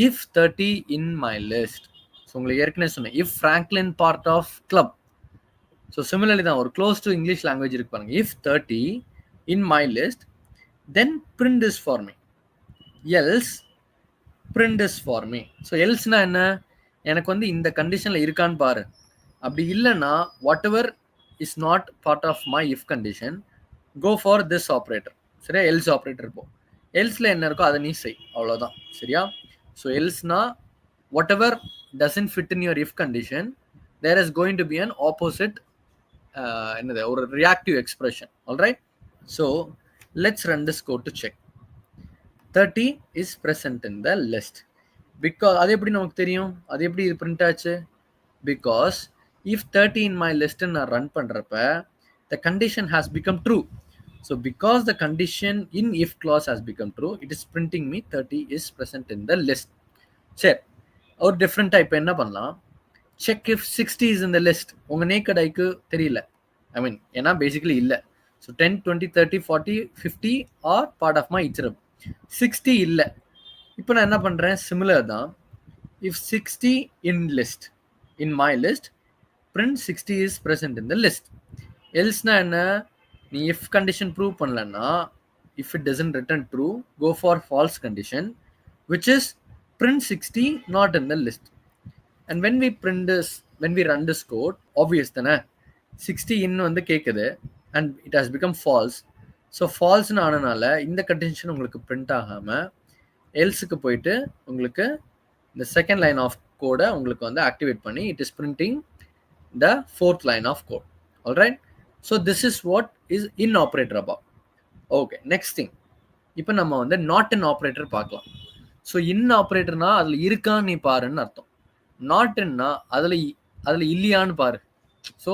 If 30 in my list. So உங்களுக்கு ஏற்கனவே சொன்னேன் if Franklin part of club. So similarly தான் ஒரு க்ளோஸ் டு இங்கிலீஷ் லாங்குவேஜ் இருக்கு பாருங்க. If 30 in my list then print this for me, else print this for me. So எல்ஸ்னா என்ன? எனக்கு வந்து இந்த கண்டிஷனில் இருக்கான்னு பாரு. அப்படி இல்லைன்னா whatever is not part of my if condition go for this operator. சரியா? எல்ஸ் ஆப்ரேட்டர் போ. எல்ஸில் என்ன இருக்கோ அதை நீ செய், அவ்வளோதான். சரியா? ஸோ எல்ஸ்னா whatever doesn't fit in your if condition, there is going to be an opposite or a reactive expression. All right, so let's run this code to check 30 is present in the list. Because adu eppadi namakku theriyum, adu eppadi idu print aachu? Because if 30 in my list na run pandrappa the condition has become true. So because the condition in if clause has become true, it is printing me 30 is present in the list. சரி, ஒரு டிஃப்ரெண்ட்டாக இப்போ என்ன பண்ணலாம், check if 60 is in the list. உங்கள் naked ஐக்கு தெரியல, I mean ஏன்னா பேசிக்கலி இல்லை. So 10, 20, 30, 40, 50 are part of my iterable. 60 இல்லை. இப்போ நான் என்ன பண்ணுறேன், சிமிலர் தான். If 60 in list, in my list, print 60 is present in the list. எல்ஸ்னா என்ன, நீ இஃப் கண்டிஷன் ப்ரூவ் பண்ணலன்னா, if it doesn't return true, go for false condition, which is print 60 not in the list. And when we print this, when we run this code, obvious தானே, 60 in வந்து கேட்குது and it has become false. So ஃபால்ஸ்னு ஆனனால இந்த condition உங்களுக்கு print ஆகாமல் எல்ஸுக்கு போயிட்டு உங்களுக்கு இந்த செகண்ட் லைன் ஆஃப் கோடை உங்களுக்கு வந்து ஆக்டிவேட் பண்ணி it is printing the fourth line of code. All right, so this is what is in operator above. Okay, next thing, இப்போ நம்ம வந்து not in operator பார்க்கலாம். ஸோ in operatorனா அதில் இருக்கான்னு நீ பாருன்னு அர்த்தம். not inனா அதில் இல்லையான்னு பாரு. ஸோ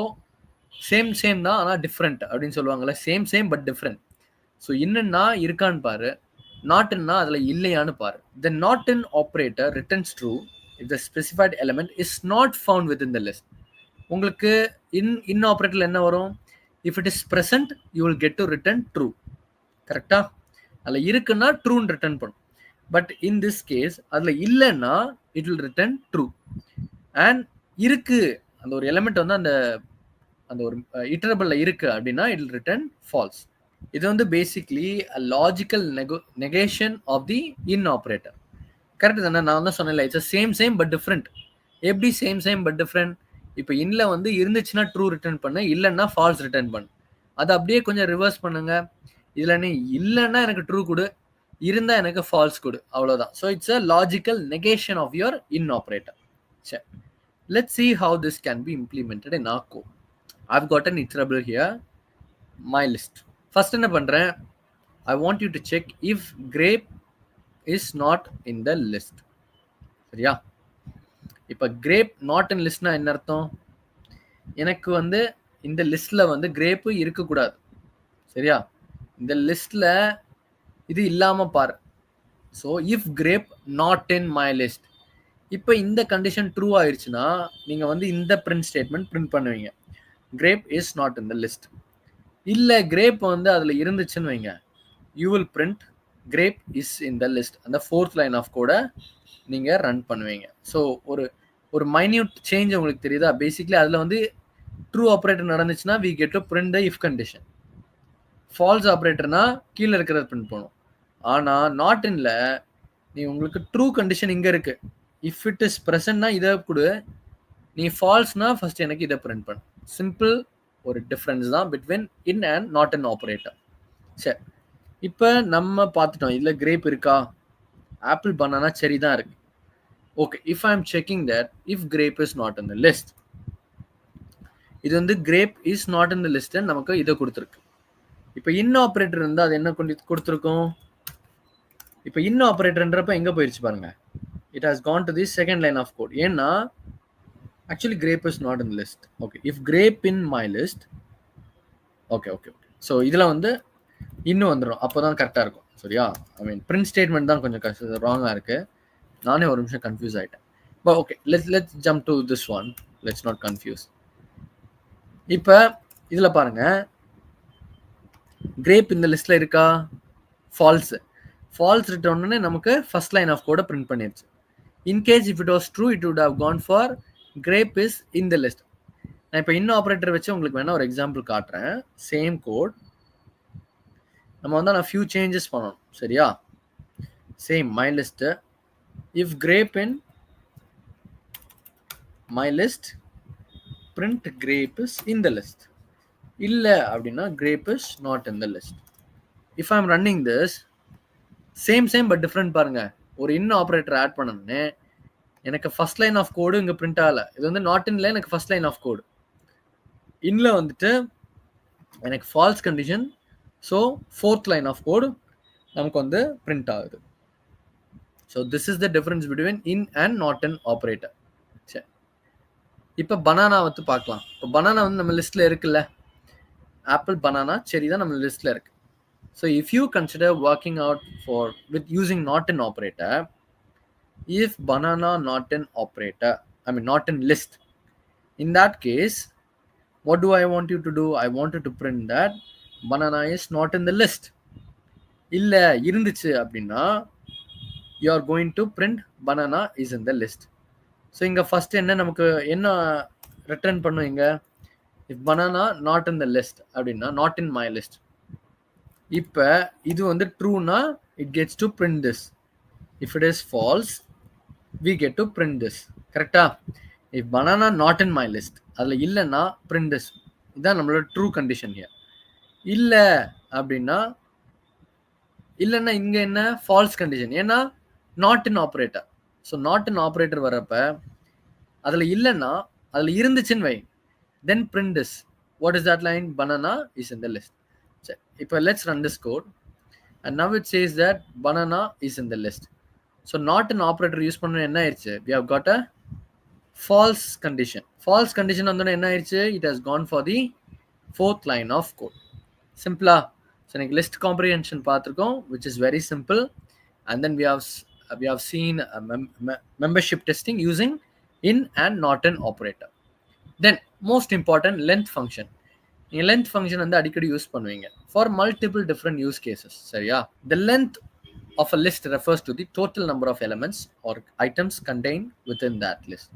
சேம் தான் ஆனால் டிஃப்ரெண்ட் அப்படின்னு சொல்லுவாங்கல்ல, சேம் பட் டிஃப்ரெண்ட். ஸோ இன்னுன்னா இருக்கான்னு பாரு, not inனா அதில் இல்லையான்னு பாரு. The not in operator returns true if the specified element is not found within the list. உங்களுக்கு இன் ஆப்ரேட்டர்ல என்ன வரும், if it is present you will get to return true. கரெக்டா, அதில் இருக்குன்னா ட்ரூன்னு ரிட்டர்ன் பண்ணும். பட் இன் திஸ் கேஸ் அதில் இல்லைன்னா it will return true. And இருக்கு, அந்த ஒரு எலிமெண்ட் வந்து அந்த ஒரு இட்டரபிள்ல இருக்கு அப்படின்னா இட் வில் ரிட்டர்ன் ஃபால்ஸ். இது வந்து basically logical negation of the in operator. Correct தானே, நான் தான் சொன்னேன் இட்ஸ் சேம் பட் டிஃப்ரெண்ட். எப்படி சேம் பட் டிஃப்ரெண்ட், இப்போ இன்ல வந்து இருந்துச்சுன்னா ட்ரூ ரிட்டர்ன் பண்ணு, இல்லைன்னா ஃபால்ஸ் ரிட்டர்ன் பண்ணு. அதை அப்படியே கொஞ்சம் ரிவர்ஸ் பண்ணுங்க. இதில் நீ இல்லைன்னா எனக்கு ட்ரூ கொடு, இருந்தால் எனக்கு ஃபால்ஸ் கொடு, அவ்வளோதான். So it's a logical negation of your in operator. சரி, let's see how this can be implemented in our code. I've got an iterable here, my list. First என்ன பண்ணுறேன், I want you to check if grape is not in the list. சரியா, இப்போ grape not இன் லிஸ்ட்னா என்ன அர்த்தம், எனக்கு வந்து இந்த லிஸ்ட்ல வந்து கிரேப்பு இருக்கக்கூடாது. சரியா, இந்த லிஸ்ட்ல இது இல்லாம பாரு. So if grape not in my list, இப்போ இந்த கண்டிஷன் ட்ரூ ஆயிடுச்சுன்னா நீங்க வந்து இந்த பிரிண்ட் ஸ்டேட்மெண்ட் பிரிண்ட் பண்ணுவீங்க, grape is not in the list. இல்லை கிரேப் வந்து அதில் இருந்துச்சுன்னு வைங்க, you will print grape is in the list. அந்த ஃபோர்த் லைன் ஆஃப் கோட நீங்கள் ரன் பண்ணுவீங்க. ஸோ ஒரு மைன்யூட் சேஞ்ச் உங்களுக்கு தெரியுதா, பேசிக்லி அதில் வந்து ட்ரூ ஆப்ரேட்டர் நடந்துச்சுன்னா we get to print the if condition. False ஆப்ரேட்டர்னா கீழே இருக்கிறத பிரிண்ட் பண்ணும். ஆனால் நாட் இன்ல நீ உங்களுக்கு ட்ரூ கண்டிஷன் இங்கே இருக்கு, இஃப் இட் இஸ் ப்ரெசன்ட்னா இதை கொடு, நீ ஃபால்ஸ்னா ஃபர்ஸ்ட் எனக்கு இதை பிரிண்ட் பண்ணு. சிம்பிள் ஒரு டிஃப்ரென்ஸ் தான் between in and not in operator. சரி, இப்போ நம்ம பார்த்துட்டோம் இதில் கிரேப் இருக்கா, ஆப்பிள் பனானா சரி தான் இருக்கு. Okay, if I am checking that if grape is not in the list, இது வந்து grape is not in the list நமக்கு இதை கொடுத்துருக்கு. இப்போ இன் ஆப்ரேட்டர் இருந்தால் அது என்ன கொடுத்துருக்கும், இப்போ இன் ஆப்ரேட்டர்ன்றப்ப எங்கே போயிடுச்சு பாருங்க, it has gone to the second line of code. ஏன்னா actually grape is not in the list. Okay, if grape in my list, okay. So இதில் வந்து இன்னும் வந்துடும், அப்போ தான் கரெக்டாக இருக்கும். சரியா, ஐ மீன் பிரிண்ட் ஸ்டேட்மெண்ட் தான் கொஞ்சம் ராங்காக இருக்குது, நானே ஒரு நிமிஷம் கன்ஃபியூஸ் ஆகிட்டேன். But okay, let's jump to this one, let's not confuse. இப்போ இதில் பாருங்க, கிரேப் இந்த லிஸ்ட்ல இருக்கா, ஃபால்ஸ் ரிட்டர்ன் நமக்கு ஃபர்ஸ்ட் லைன் ஆஃப் கோட பிரிண்ட் பண்ணிருச்சு. In case if it was true it would have gone for grape is in the list. நான் இப்போ இன்னும் ஆப்ரேட்டர் வச்சு உங்களுக்கு வேணா ஒரு எக்ஸாம்பிள் காட்டுறேன். சேம் கோட் நம்ம வந்து நான் ஃபியூ சேஞ்சஸ் பண்ணணும். சரியா, same my list, if grape in my list, print grape is in the list. இல்லை அப்படின்னா grape is not in the list. if I am running this, same but different பாருங்க, ஒரு இன் operator add பண்ணணும்னு எனக்கு first line of கோடு இங்கே print ஆகலை. இது வந்து நாட் இன்ல எனக்கு ஃபர்ஸ்ட் லைன் ஆஃப் கோடு, இன்ல வந்துட்டு எனக்கு false condition. So fourth line of code நமக்கு வந்து பிரிண்ட் ஆகுது. So this is the difference between in and not in operator. சரி, இப்போ பனானா வந்து பார்க்கலாம். இப்போ பனானா வந்து நம்ம லிஸ்ட்ல இருக்குல்ல, ஆப்பிள் பனானா சரி தான் நம்ம லிஸ்ட்ல இருக்கு. So if you consider working out for with using not in operator, if banana not an operator, I mean not in list, in that case, what do I want you to do? I wanted to print that banana is not in the list. இல்ல இருந்துச்சு அப்படின்னா you are going to print banana is in the list. So இங்க first என்ன நமக்கு என்ன return பண்ணும் இங்க, if banana not in the list அப்படின்னா not in my list. இப்போ இது வந்து ட்ரூனா it gets to print this. If it is false, we get to print this. கரெக்டா? if banana not in my list, அதுல இல்லைன்னா print this. இதான் நம்மளோட true condition here. இல்ல அப்படின்னா இல்லைன்னா இங்க என்ன ஃபால்ஸ் கண்டிஷன், ஏன்னா not in operator. So not in operator வரப்ப அதுல இல்லைன்னா அதுல இருந்துச்சுன்னு வை, தென் print this. What is that line? Banana is in the list. So, இப்போ let's run this code and now it says that banana is in the list. So not an operator use பண்ண என்ன ஆயிடுச்சு, we have got a false condition. False condition வந்தோன்னா என்ன ஆயிடுச்சு, it has gone for the fourth line of code. சிம்பிளா? So எனக்கு list comprehension பார்த்துருக்கோம், which is very simple, and then we have seen membership testing using in and not an operator. Then most important, length function. நீங்கள் length function வந்து அடிக்கடி use பண்ணுவீங்க for multiple different use cases. சரியா? The length of a list refers to the total number of elements or items contained within that list.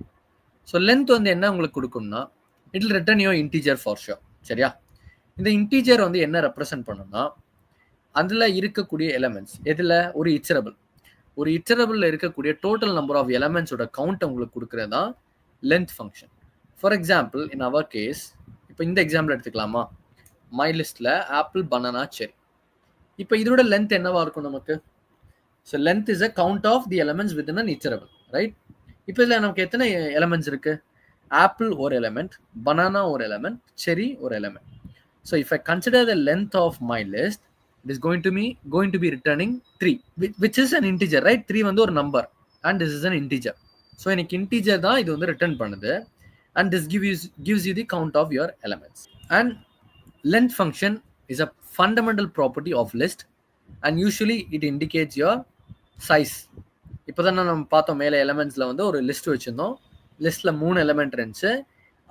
So length வந்து என்ன உங்களுக்கு கொடுக்கும்னா, it will return your integer for sure. சரியா? இந்த integer வந்து என்ன represent பண்ணும்னா, அதில் இருக்கக்கூடிய எலமெண்ட்ஸ் எதில் ஒரு இட்டரபிள், ஒரு இட்டரபிளில் இருக்கக்கூடிய டோட்டல் நம்பர் ஆஃப் எலமெண்ட்ஸோட கவுண்ட் உங்களுக்கு கொடுக்குறது தான் length function. For example in our case, இப்போ இந்த எக்ஸாம்பிள் எடுத்துக்கலாமா, மை லிஸ்ட்டில் ஆப்பிள், பனானா, செரி. இப்போ இதோட லென்த் என்னவா இருக்கும் நமக்கு? So length is a count of the elements within an iterable, right? இப்போ இதில் நமக்கு எத்தனை எலமெண்ட்ஸ் இருக்கு? ஆப்பிள் ஒரு எலமெண்ட், பனானா ஒரு எலமெண்ட், செரி ஒரு element. So if I consider the length of my list, it is going to be returning 3, which is an integer, right? 3 வந்து ஒரு number and this is an integer. So எனக்கு integer தான் இது வந்து return பண்ணுது, and this gives you the count of your elements. And length function is a fundamental property of list and usually it indicates your size. இப்போதான் நம்ம பார்த்தோம், மேலே எலமெண்ட்ஸ்ல வந்து ஒரு லிஸ்ட் வச்சிருந்தோம், லிஸ்ட்ல 3 எலமெண்ட் இருந்துச்சு,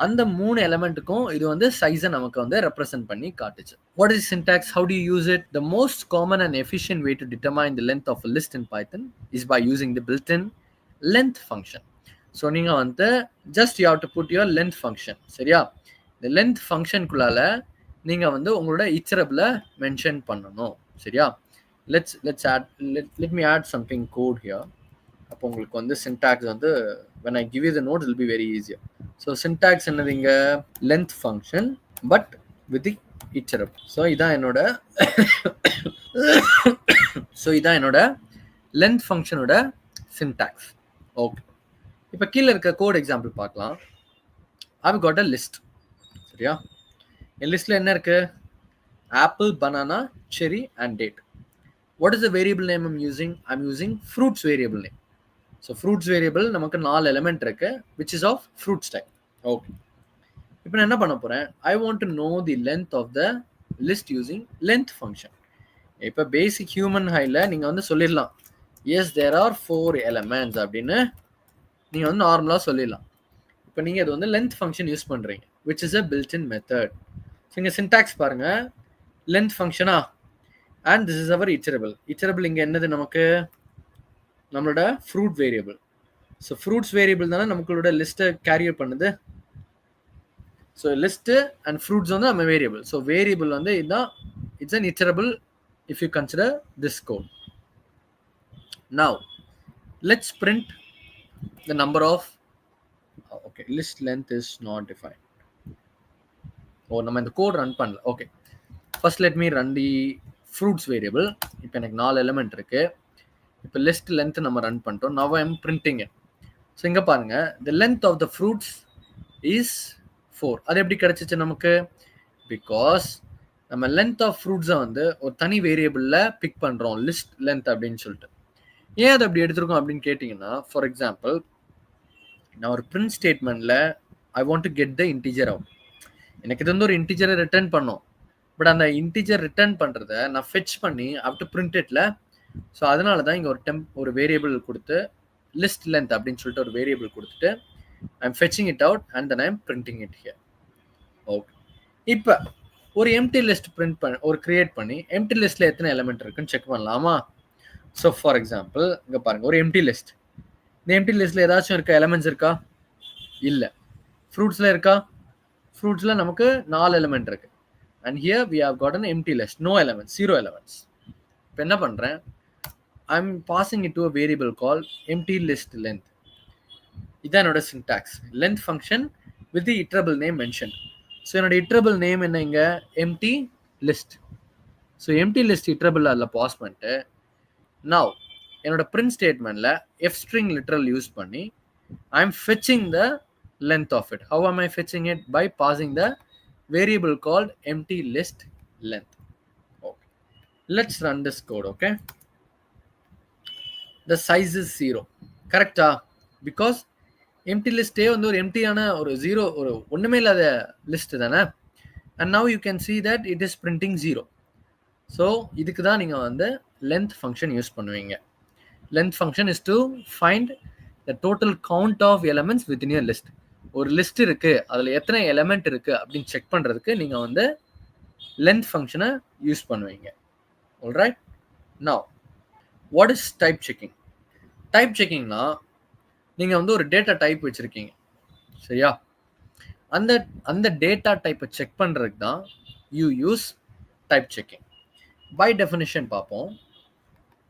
அந்த 3 எலமெண்ட்டுக்கும் இது வந்து சைஸை நமக்கு வந்து ரெப்ரசென்ட் பண்ணி காட்டுச்சு. What is syntax? How do you use it? The most common and efficient way to determine the length of a list in Python is by using the built-in length function. So நீங்க வந்து just you have to put your length function. சரியா? இந்த length ஃபங்க்ஷனுக்குள்ளால நீங்க வந்து உங்களோட இட்டரபிளை mention பண்ணணும். சரியா? Let me add something code here. அப்போ உங்களுக்கு வந்து syntax வந்து when I give you the notes it will be very easier. So syntax என்னதுங்க, length function but with the iterable. So இதான் என்னோட length function ஓட syntax. Okay. இப்போ கீழே இருக்க கோட் எக்ஸாம்பிள் பார்க்கலாம். I've got a list. சரியா? என் லிஸ்ட்ல என்ன இருக்கு? ஆப்பிள், பனானா, செரி and date. What is the variable name I'm using? I'm using fruits variable name. So fruits variable நமக்கு 4 element இருக்கு, which is of fruits type. Okay. இப்போ நான் என்ன பண்ண போறேன்? I want to know the length of the list using length function. இப்போ basic human highல நீங்க வந்து சொல்லிடலாம், yes there are 4 elements அப்படின்னு நீங்க வந்து நார்மலா சொல்லிடலாம். இப்போ நீங்க இது வந்து length function யூஸ் பண்றீங்க, which is a built-in method. So இங்க syntax பாருங்க, length function and this is our iterable. Iterable இங்க என்னது நமக்கு? நம்மளோட fruit variable. So fruits variable தானே நமக்களோட லிஸ்ட்டை கேரியர் பண்ணுது. ஸோ லிஸ்ட்டு அண்ட் ஃப்ரூட்ஸ் வந்து நம்ம வேரியபிள். ஸோ வேரியபிள் வந்து இதுதான், it's an iterable if you consider this code. Now let's print the number of, okay, list length is not define. Oh, நம்ம இந்த code run பண்ணல. Okay, first let me run the fruits variable. இப்போ எனக்கு 4 element இருக்கு. இப்போ list length நம்ம run பண்ணிட்டோம். Now I am printing it. So இங்கே பாருங்க, the length of the fruits is 4. அது எப்படி கிடைச்சிச்சு நமக்கு? பிகாஸ் நம்ம லென்த் ஆஃப் ஃப்ரூட்ஸை வந்து ஒரு தனி வேரியபிளில் பிக் பண்ணுறோம், லிஸ்ட் லென்த் அப்படின்னு சொல்லிட்டு. ஏன் அதை அப்படி எடுத்துருக்கோம் அப்படின்னு கேட்டிங்கன்னா, ஃபார் எக்ஸாம்பிள் நான் ஒரு பிரிண்ட் ஸ்டேட்மெண்ட்டில் I want to get the integer out. எனக்கு இது வந்து ஒரு இன்டீஜரை ரிட்டர்ன் பண்ணோம். பட் அந்த இன்டீஜர் ரிட்டர்ன் பண்ணுறத நான் ஃபெச் பண்ணி அப் டு பிரிண்ட் இட்ல. ஸோ அதனால தான் இங்கே ஒரு வேரியபிள் கொடுத்து list length அப்படின்னு சொல்லிட்டு ஒரு வேரியபிள் கொடுத்துட்டு I'm fetching it out and then I'm printing it here. Okay, இப்போ ஒரு எம்டி லிஸ்ட் பிரிண்ட் பண்ணி ஒரு கிரியேட் பண்ணி எம்டி லிஸ்ட்ல எத்தனை எலிமெண்ட் இருக்குன்னு செக் பண்ணலாமா? ஸோ ஃபார் எக்ஸாம்பிள் இங்கே பாருங்க, ஒரு எம்டி லிஸ்ட். இந்த எம்டி லிஸ்ட்ல ஏதாச்சும் இருக்கா, எலிமெண்ட்ஸ் இருக்கா? இல்லை. ஃப்ரூட்ஸ்ல இருக்கா? ஃப்ரூட்ஸ்ல நமக்கு 4 எலிமெண்ட் இருக்கு. And here we have got an empty list, no elements, 0 elements. இப்போ என்ன பண்றேன், I'm passing it to a variable called empty list length. இதான் என்னோட syntax. length function with the iterable name mentioned. So என்னோட iterable name என்ன இங்க? empty list. So empty list iterable அதில் pass பண்ணிட்டு now என்னோட print statementல f string literal use பண்ணி I'm fetching the length of it. How am I fetching it? By passing the variable called empty list length. Okay, let's run this code. Okay, the size is 0. correct? Because empty list வந்து ஒரு எம்டியான ஒரு 0 ஒரு ஒண்ணுமே இல்லாத list தானே. and now you can see that it is printing 0. so இதுக்கு தான் நீங்க வந்து length function யூஸ் பண்ணுவீங்க. length function is to find the total count of elements within your list. ஒரு லிஸ்ட் இருக்கு, அதுல எத்தனை எலிமெண்ட் இருக்கு அப்படின்னு செக் பண்றதுக்கு நீங்க வந்து length ஃபங்க்ஷனை யூஸ் பண்ணுவீங்க. alright, now what is type checking? type checkingனா நீங்க வந்து ஒரு டேட்டா டைப் வச்சிருக்கீங்க, சரியா? அந்த டேட்டா டைப்பை செக் பண்றதுக்கு தான் you use type checking. By definition பார்ப்போம்.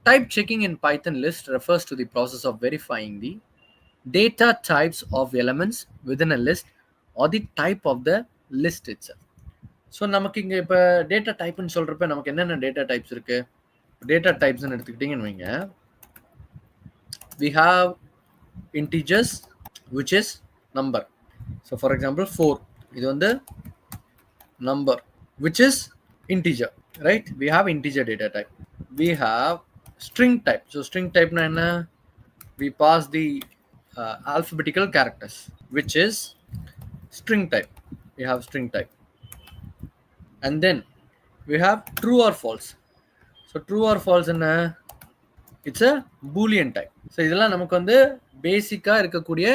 type checking in Python list refers to the process of verifying the data types of elements within a list or the type of the list itself. So நமக்கு இங்கே இப்போ data டைப்னு சொல்கிறப்ப நமக்கு என்னென்ன data types இருக்கு? Data டைப்ஸ்ன்னு எடுத்துக்கிட்டிங்கன்னு வைங்க, we have integers which is number. so for example 4, இது வந்து number which is integer, right? we have integer data type. we have string type. so string type na enna? we pass the alphabetical characters which is string type. we have string type. and then we have true or false. so true or false enna? it's a boolean type. so இதெல்லாம் நமக்கு வந்து பேசிக்கா இருக்கக்கூடிய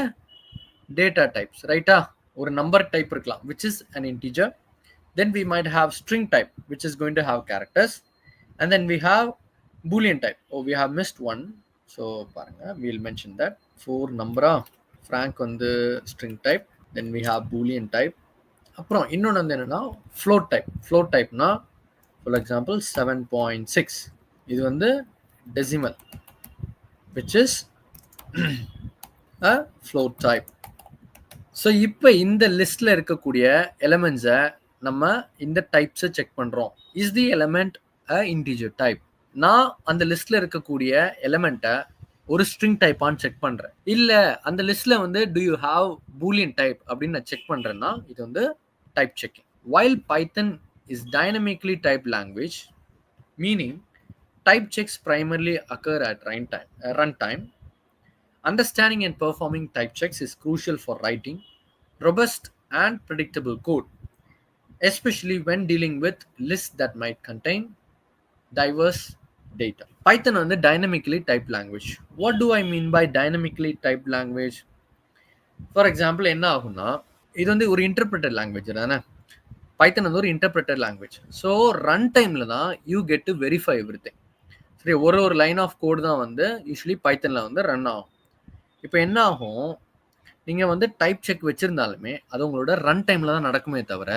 data types, ரைட்டா? ஒரு number type இருக்கலாம் which is an integer. then we might have string type which is going to have characters. and then we have boolean type. oh, we have missed one. so பாருங்க, we'll mention that. 4 நம்பரா, frank வந்து string type. then we have boolean type. அப்புறம் இன்னொன்று வந்து என்னன்னா float type. float typeனா for example 7.6, இது வந்து decimal which is a float type. So இப்போ இந்த லிஸ்ட்ல இருக்கக்கூடிய எலிமெண்ட்ஸை நம்ம இந்த டைப்ஸை செக் பண்றோம். Is the element a integer type? நான் அந்த லிஸ்ட்ல இருக்கக்கூடிய எலிமெண்ட்டை ஒரு ஸ்ட்ரிங் டைப்பான்னு செக் பண்றேன். இல்ல அந்த லிஸ்ட்ல வந்து to you have Boolean type அப்படின்னு நான் செக் பண்றேன்னா இது வந்து type checking. While Python is dynamically type language, meaning type checks primarily occur at runtime. Understanding and performing type checks is crucial for writing robust and predictable code, especially when dealing with lists that might contain diverse data. Python on the dynamically typed language. What do I mean by dynamically typed language? For example, என்ன ஆகும்னா இது வந்து ஒரு interpreted language தானே. பைத்தன் வந்து ஒரு interpreted language. So run டைம்ல தான் you get to verify everything. சரி, ஒரு லைன் ஆஃப் கோட் தான் வந்து யூஸ்வலி பைத்தனில் வந்து ரன் ஆகும். இப்போ என்ன ஆகும், நீங்கள் வந்து டைப் செக் வச்சுருந்தாலுமே அது உங்களோட ரன் டைமில் தான் நடக்குமே தவிர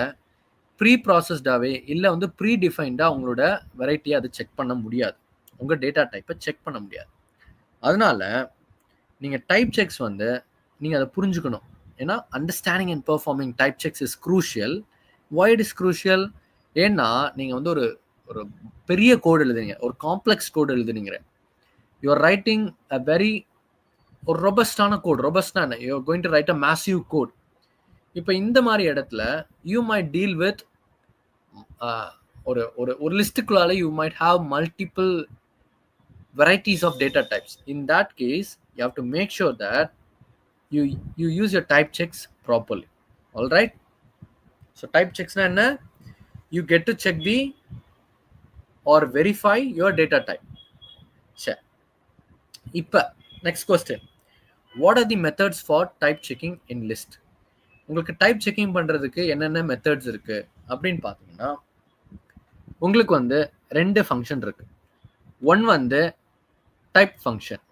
ப்ரீ ப்ராசஸ்டாகவே இல்லை வந்து ப்ரீ டிஃபைன்டாக உங்களோட வெரைட்டியை அது செக் பண்ண முடியாது, உங்கள் டேட்டா டைப்பை செக் பண்ண முடியாது. அதனால நீங்கள் டைப் செக்ஸ் வந்து நீங்கள் அதை புரிஞ்சுக்கணும். ஏன்னா understanding and performing type sex is crucial. why it is crucial? ஏன்னா நீங்கள் வந்து ஒரு பெரிய கோட் எழுதுனீங்க, ஒரு காம்ப்ளெக்ஸ் கோட் எழுதுனீங்க, you are writing a very ஒரு ரொபஸ்டான கோட். ரொபஸ்டான you are going to write a massive code. இப்போ இந்த மாதிரி இடத்துல யூ மைட் டீல் வித் ஒரு லிஸ்ட்டுக்குள்ளால you might have multiple varieties of data types. In that case you have to make sure that you use your type checks properly. Alright, so type செக்ஸ்னா என்ன? You get to check the or verify your data type. சரி, இப்போ next question, what are the methods for type checking in list? உங்களுக்கு type checking பண்ணுறதுக்கு என்னென்ன methods இருக்குது அப்படின்னு பார்த்தீங்கன்னா, உங்களுக்கு வந்து 2 ஃபங்க்ஷன் இருக்குது. ஒன் வந்து டைப் ஃபங்க்ஷன்,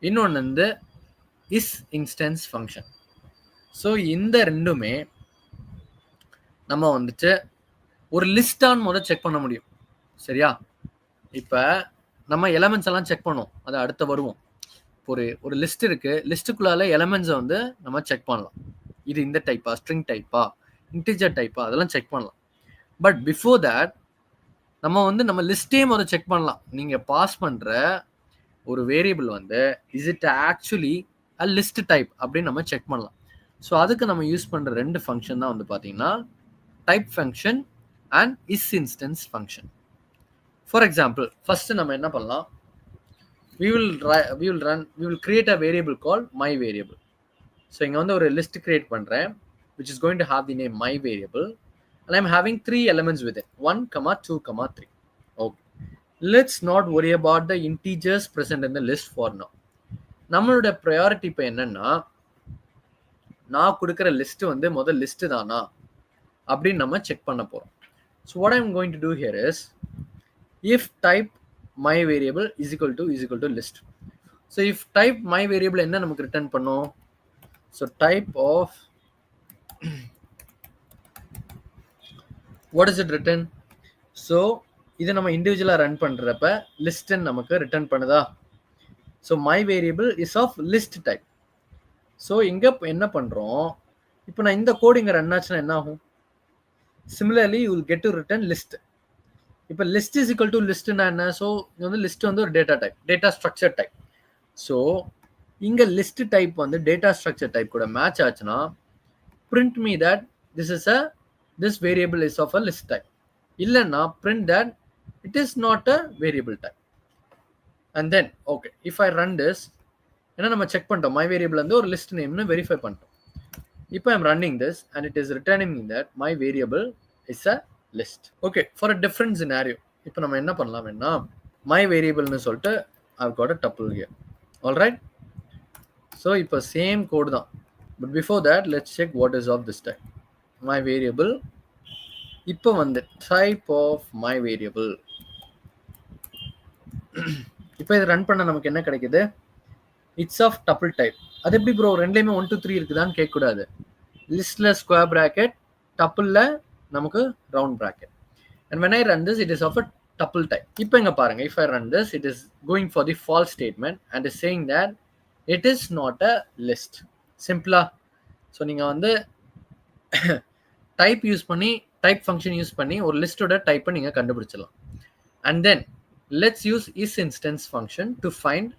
இன்னொன்று வந்து இஸ் இன்ஸ்டன்ஸ் ஃபங்க்ஷன். ஸோ இந்த ரெண்டுமே நம்ம வந்துட்டு ஒரு லிஸ்டான்னு முதல் செக் பண்ண முடியும். சரியா? இப்போ நம்ம எலமெண்ட்ஸ் எல்லாம் செக் பண்ணோம், அதை அடுத்த வருவோம். ஒரு லிஸ்ட் இருக்கு, லிஸ்ட்டுக்குள்ளால எலமெண்ட்ஸை வந்து நம்ம செக் பண்ணலாம். இது இந்த டைப்பா, ஸ்ட்ரிங் டைப்பா, இன்டிஜர் டைப்பா, அதெல்லாம் செக் பண்ணலாம். பட் பிஃபோர் தேட் நம்ம லிஸ்டே முதல்ல செக் பண்ணலாம். நீங்கள் பாஸ் பண்ணுற ஒரு வேரியபிள் வந்து is it actually a list type அப்படின்னு நம்ம செக் பண்ணலாம். ஸோ அதுக்கு நம்ம யூஸ் பண்ணுற 2 ஃபங்க்ஷன் தான் வந்து பார்த்தீங்கன்னா type function and is instance function. For example, first நம்ம என்ன பண்ணலாம், we will create a variable called my variable. So இங்க வந்து ஒரு list create பண்றேன் which is going to have the name my variable and I'm having 3 elements with it, 1, 2, 3. Okay, let's not worry about the integers present in the list for now. நம்மளோட priority இப்போ என்னன்னா, நான் கொடுக்கிற list வந்து முதல் list தானா அப்படின்னு நம்ம செக் பண்ண போறோம். So what I'm going to do here is if type my variable is equal to list. So if type my variable என்ன நமக்கு return பண்ணும்? So type of what is it written? So இதை நம்ம இண்டிவிஜுவலா run பண்றப்ப list நமக்கு return பண்ணுதா? So my variable is of list type. So இங்க என்ன பண்றோம், இப்போ நான் இந்த கோட் இங்க ரன் ஆச்சுன்னா என்ன ஆகும்? Similarly you will get to return list. இப்போ லிஸ்ட் இஸ் ஈக்குவல் டு லிஸ்ட்னா என்ன? ஸோ இது வந்து லிஸ்ட் வந்து ஒரு data type, data structure type. So இங்கே லிஸ்ட் டைப் வந்து டேட்டா ஸ்ட்ரக்சர் டைப் கூட மேட்ச் ஆச்சுன்னா print me that this variable is of a list type. இல்லைன்னா print that it is not a variable type. And then okay, if I run this, ஏன்னா நம்ம check பண்ணிட்டோம் my variable வந்து ஒரு list நேம்னு verify பண்ணிட்டோம். இப்போ I'm running this and it is returning that my variable is a list. Okay, for a different scenario, இப்போ நம்ம என்ன பண்ணலாம்னா my variable னு சொல்லிட்டு I've got a tuple here. All right, so இப்போ same code தான், but before that let's check what is of this type. My variable, இப்போ வந்து type of my variable. இப்போ இது ரன் பண்ண நமக்கு என்ன கிடைக்குது? It's of tuple type. அது எப்படி ப்ரோ ரெண்டுலயுமே 1 2 3 இருக்குதான்னு கேட்க கூடாது. லிஸ்ட்ல ஸ்கொயர் பிராக்கெட், டப்புள்ல நமக்கு round bracket. And when I run this, it is of a tuple type. இப்போ இங்க பாருங்க, if I run this, it is going for the false statement and is saying that it is not a list. Simple. So நீங்க வந்து type use பண்ணி, type function use பண்ணி ஒரு லிஸ்டோட டைப்பை நீங்க கண்டுபிடிச்சிடலாம். And then let's use is instance function to find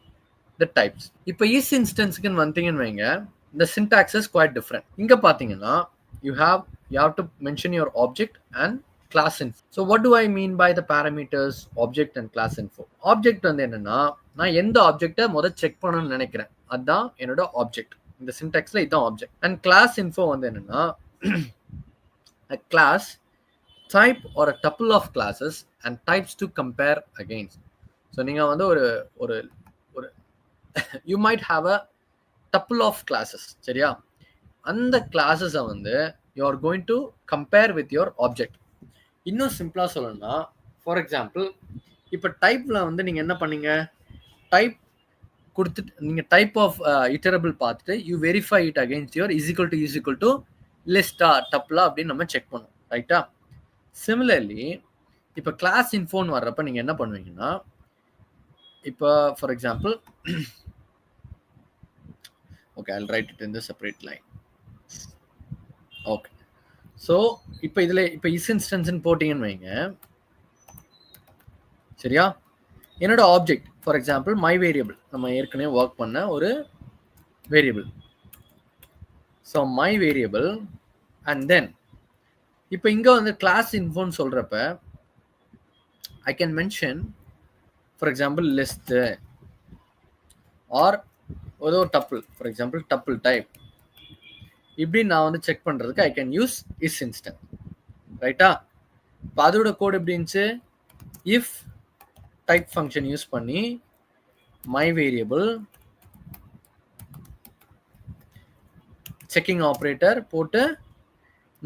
the types. இப்போ is instanceக்குன்னு வந்தீங்கன்னு வைங்க, the syntax is quite different. இங்க பாத்தீங்கன்னா you have to mention your object and class info. So what do I mean by the parameters object and class info? Object வந்து என்னன்னா, நான் எந்த ஆப்ஜெக்ட்டை முதல்ல செக் பண்ணணும்னு நினைக்கிறேன், அதுதான் என்னோட ஆப்ஜெக்ட். இந்த சின்டாக்ஸ்ல இதுதான் ஆப்ஜெக்ட். அண்ட் கிளாஸ் இன்ஃபோ வந்து என்னன்னா, a class type or a tuple of classes and types to compare against. So நீங்க வந்து ஒரு you might have a tuple of classes. சரியா? அந்த கிளாஸஸை வந்து you are going to compare with your object. இன்னும் சிம்பிளா சொல்லணும்னா, ஃபார் எக்ஸாம்பிள் இப்போ டைப்ல வந்து நீங்க என்ன பண்ணீங்க, டைப் கொடுத்துட்டு நீங்க டைப் ஆஃப் இட்டரபிள் பார்த்துட்டு you verify it against your is equal to லிஸ்டா டப்லா அப்படின்னு நம்ம செக் பண்ணுவோம். ரைட்டா? சிமிலர்லி இப்போ கிளாஸ் இன்ஃபோன்னு வர்றப்ப நீங்க என்ன பண்ணுவீங்கன்னா, இப்போ for example okay, I'll write it in the separate line. Okay, so இப்போ இதில் இப்போ இஸ் இன்ஸ்டன்ஸ்ன்னு போட்டிங்கன்னு வைங்க. சரியா? என்னோட object for example my variable, நம்ம ஏற்கனவே ஒர்க் பண்ண ஒரு variable. So my variable and then இப்போ இங்கே வந்து கிளாஸ் இன்ஃபோன்னு சொல்கிறப்ப I can mention for example list or ஏதோ tuple, for example tuple type. இப்படி நான் வந்து செக் பண்ணுறதுக்கு I can use is instance. ரைட்டா? இப்போ அதோட கோட் எப்படி இருந்துச்சு, இஃப் டைப் ஃபங்க்ஷன் யூஸ் பண்ணி மை வேரியபிள் செக்கிங் ஆப்ரேட்டர் போட்டு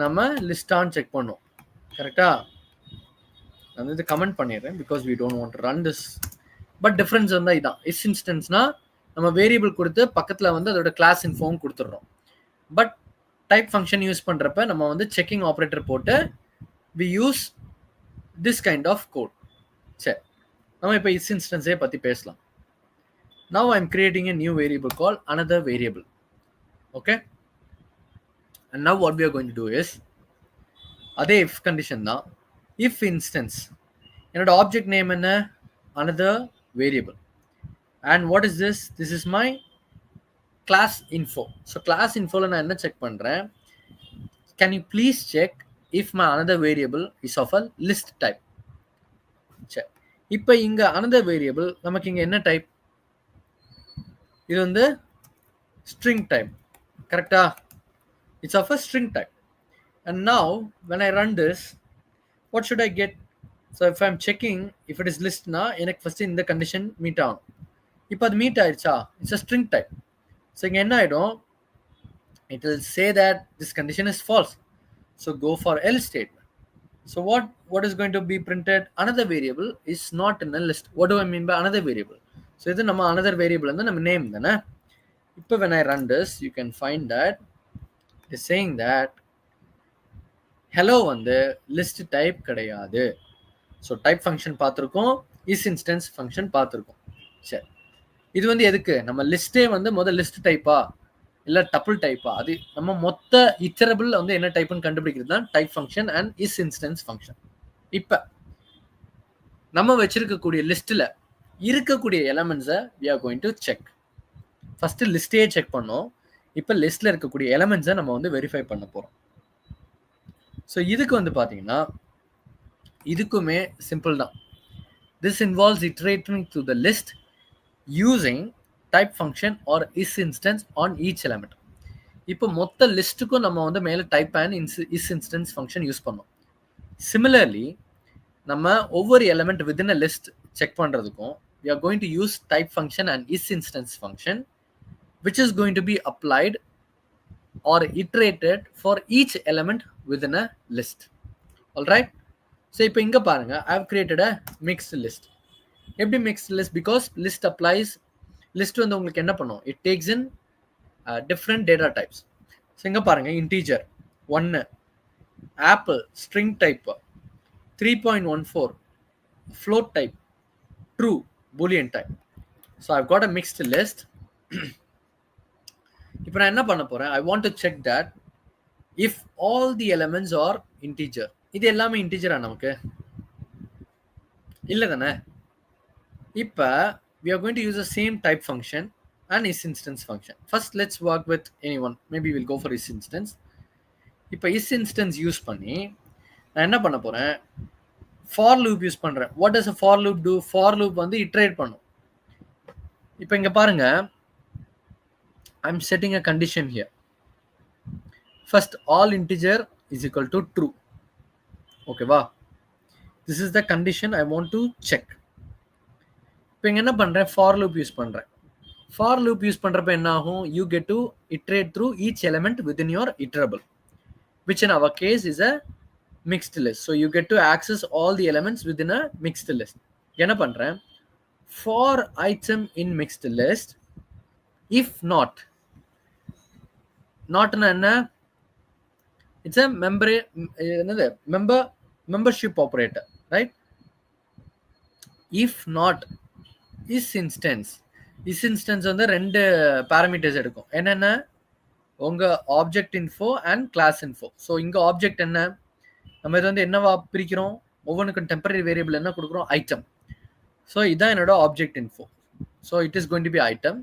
நம்ம லிஸ்ட் ஆன் செக் பண்ணோம். கரெக்டா? நான் வந்து கமெண்ட் பண்ணிடுறேன் because we don't want to run this. But difference வந்து இதான். இஸ் இன்ஸ்டன்ஸ்னா நம்ம வேரியபிள் கொடுத்து பக்கத்தில் வந்து அதோட கிளாஸ் இன்ஃபோம் கொடுத்துட்றோம். பட் டைப் ஃபங்க்ஷன் யூஸ் பண்ணுறப்ப நம்ம வந்து செக்கிங் ஆப்ரேட்டர் போட்டு we use this kind of code. சரி, நம்ம இப்போ இஸ் இன்ஸ்டன்ஸே பற்றி பேசலாம். Now I'm creating a new variable called another variable. Okay, and now what we are going to do is அதே if condition தான். If instance என்னோட object name என்ன, another variable, and what is this? This is my class info. So class info நான் என்ன check பண்றேன், can you please check if my another variable is of a list type. சரி, இப்போ இங்க another variable நமக்கு இங்க என்ன டைப், இது வந்து string type. கரெக்டா? It's of a string type. And now when I run this, what should I get? So if I'm checking if it is list na, எனக்கு first இந்த condition meet ஆகும். இப்போ அது மீட் ஆயிடுச்சா? It's a string type. So இங்க என்ன ஆயிடும், it will say that this condition is false. So go for else statement. So what is going to be printed? Another variable is not in a list. What do I mean by another variable? So இது நம்ம another variable வந்து நம்ம name தானே. இப்போ when I run this, you can find that it is saying that hello வந்து list type கிடையாது. So type function பார்த்துருக்கோம், is instance function பார்த்துருக்கோம். சரி, இது வந்து எதுக்கு, நம்ம லிஸ்ட்டே வந்து முதல் லிஸ்ட் டைப்பா இல்லை டப்புள் டைப்பா, அது நம்ம மொத்த இட்டரபிள் வந்து என்ன டைப்னு கண்டுபிடிக்கிறது தான் type function and is instance function. இப்போ நம்ம வச்சிருக்கக்கூடிய லிஸ்ட்டில் இருக்கக்கூடிய எலமெண்ட்ஸை we are going to check. First லிஸ்டே செக் பண்ணோம், இப்போ லிஸ்ட்ல இருக்கக்கூடிய எலமெண்ட்ஸை நம்ம வந்து வெரிஃபை பண்ண போகிறோம். ஸோ இதுக்கு வந்து பார்த்தீங்கன்னா இதுக்குமே சிம்பிள் தான். This involves iterating to the list using type function or is instance on each element. இப்போ மொத்த லிஸ்ட்டுக்கும் நம்ம வந்து மேலே type and is instance function use பண்ணோம். சிமிலர்லி நம்ம ஒவ்வொரு element within a list check பண்ணுறதுக்கும் we are going to use type function and is instance function which is going to be applied or iterated for each element within a list. All right, so இப்போ இங்க பாருங்க, I have created a mixed list. எப்படி mixed list? Because list applies, list வந்து உங்களுக்கு என்ன பண்ணும், it takes in different data types. So இங்க பாருங்க, integer 1, apple string type 3.14, float type, true boolean type. So I've got a mixed list. இப்போ நான் என்ன பண்ண போறேன், I want to check that if all the elements are integer. இது எல்லாமே இன்டிஜரா நமக்கு இல்ல தானே. இப்போ we are going to use the same type function and is instance function. First let's work with anyone, maybe we'll go for is instance. இப்போ is instance use பண்ணி நான் என்ன பண்ண போறேன், for loop யூஸ் பண்றேன். What does a for loop do? For loop வந்து iterate பண்ணும். இப்போ இங்க பாருங்க, I'm setting a condition here. First all integer is equal to true. Okay வா, this is the condition I want to check. இப்போ இங்க என்ன பண்றேன், for loop யூஸ் பண்றேன். For loop யூஸ் பண்றப்ப என்ன ஆகும், you get to iterate through each element within your iterable, which in our case is a mixed list. So you get to access all the elements within a mixed list. என்ன பண்றேன், for item in mixed list if not என்ன, it's a membership operator, right? If not is instance வந்து ரெண்டு parameters எடுக்கும். என்னென்ன, உங்க object info and class info. So இங்க object என்ன, நம்ம இது வந்து என்னவா பிரிக்கிறோம், ஒவ்வொன்றுக்கும் டெம்பரரி வேரியபிள் என்ன கொடுக்குறோம், ஐட்டம். ஸோ இதான் என்னோட object info. So it is going to be item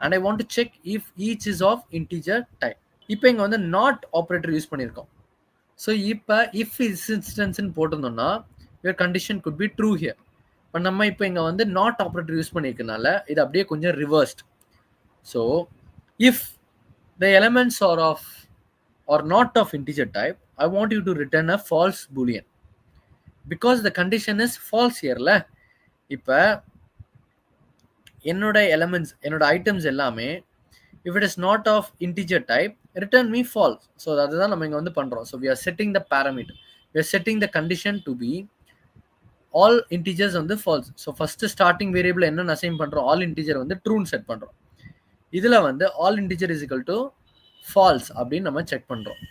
and I want to check if each is of integer type. இப்போ இங்கே வந்து நாட் ஆப்ரேட்டர் யூஸ் பண்ணியிருக்கோம். ஸோ இப்போ இஃப் இஸ் இன்ஸ்டன்ஸ்ன்னு போட்டிருந்தோம்னா your condition could be true here. இப்போ நம்ம இப்போ இங்கே வந்து நாட் ஆப்ரேட்டர் யூஸ் பண்ணியிருக்கனால இது அப்படியே கொஞ்சம் reversed. So if the elements are of or not of integer type, I want you to return a false boolean because the condition is false here la. இப்ப என்னோட elements, என்னோட items எல்லாமே if it is not of integer type, return me false. So அதுதான் நம்ம இங்க வந்து பண்றோம். So we are setting the parameter, we are setting the condition to be all integers வந்து false. So first starting variable என்ன assign பண்றோம், all integer வந்து true set பண்றோம். இதுல வந்து all integer is equal to false அப்படின்னு நம்ம check பண்றோம்.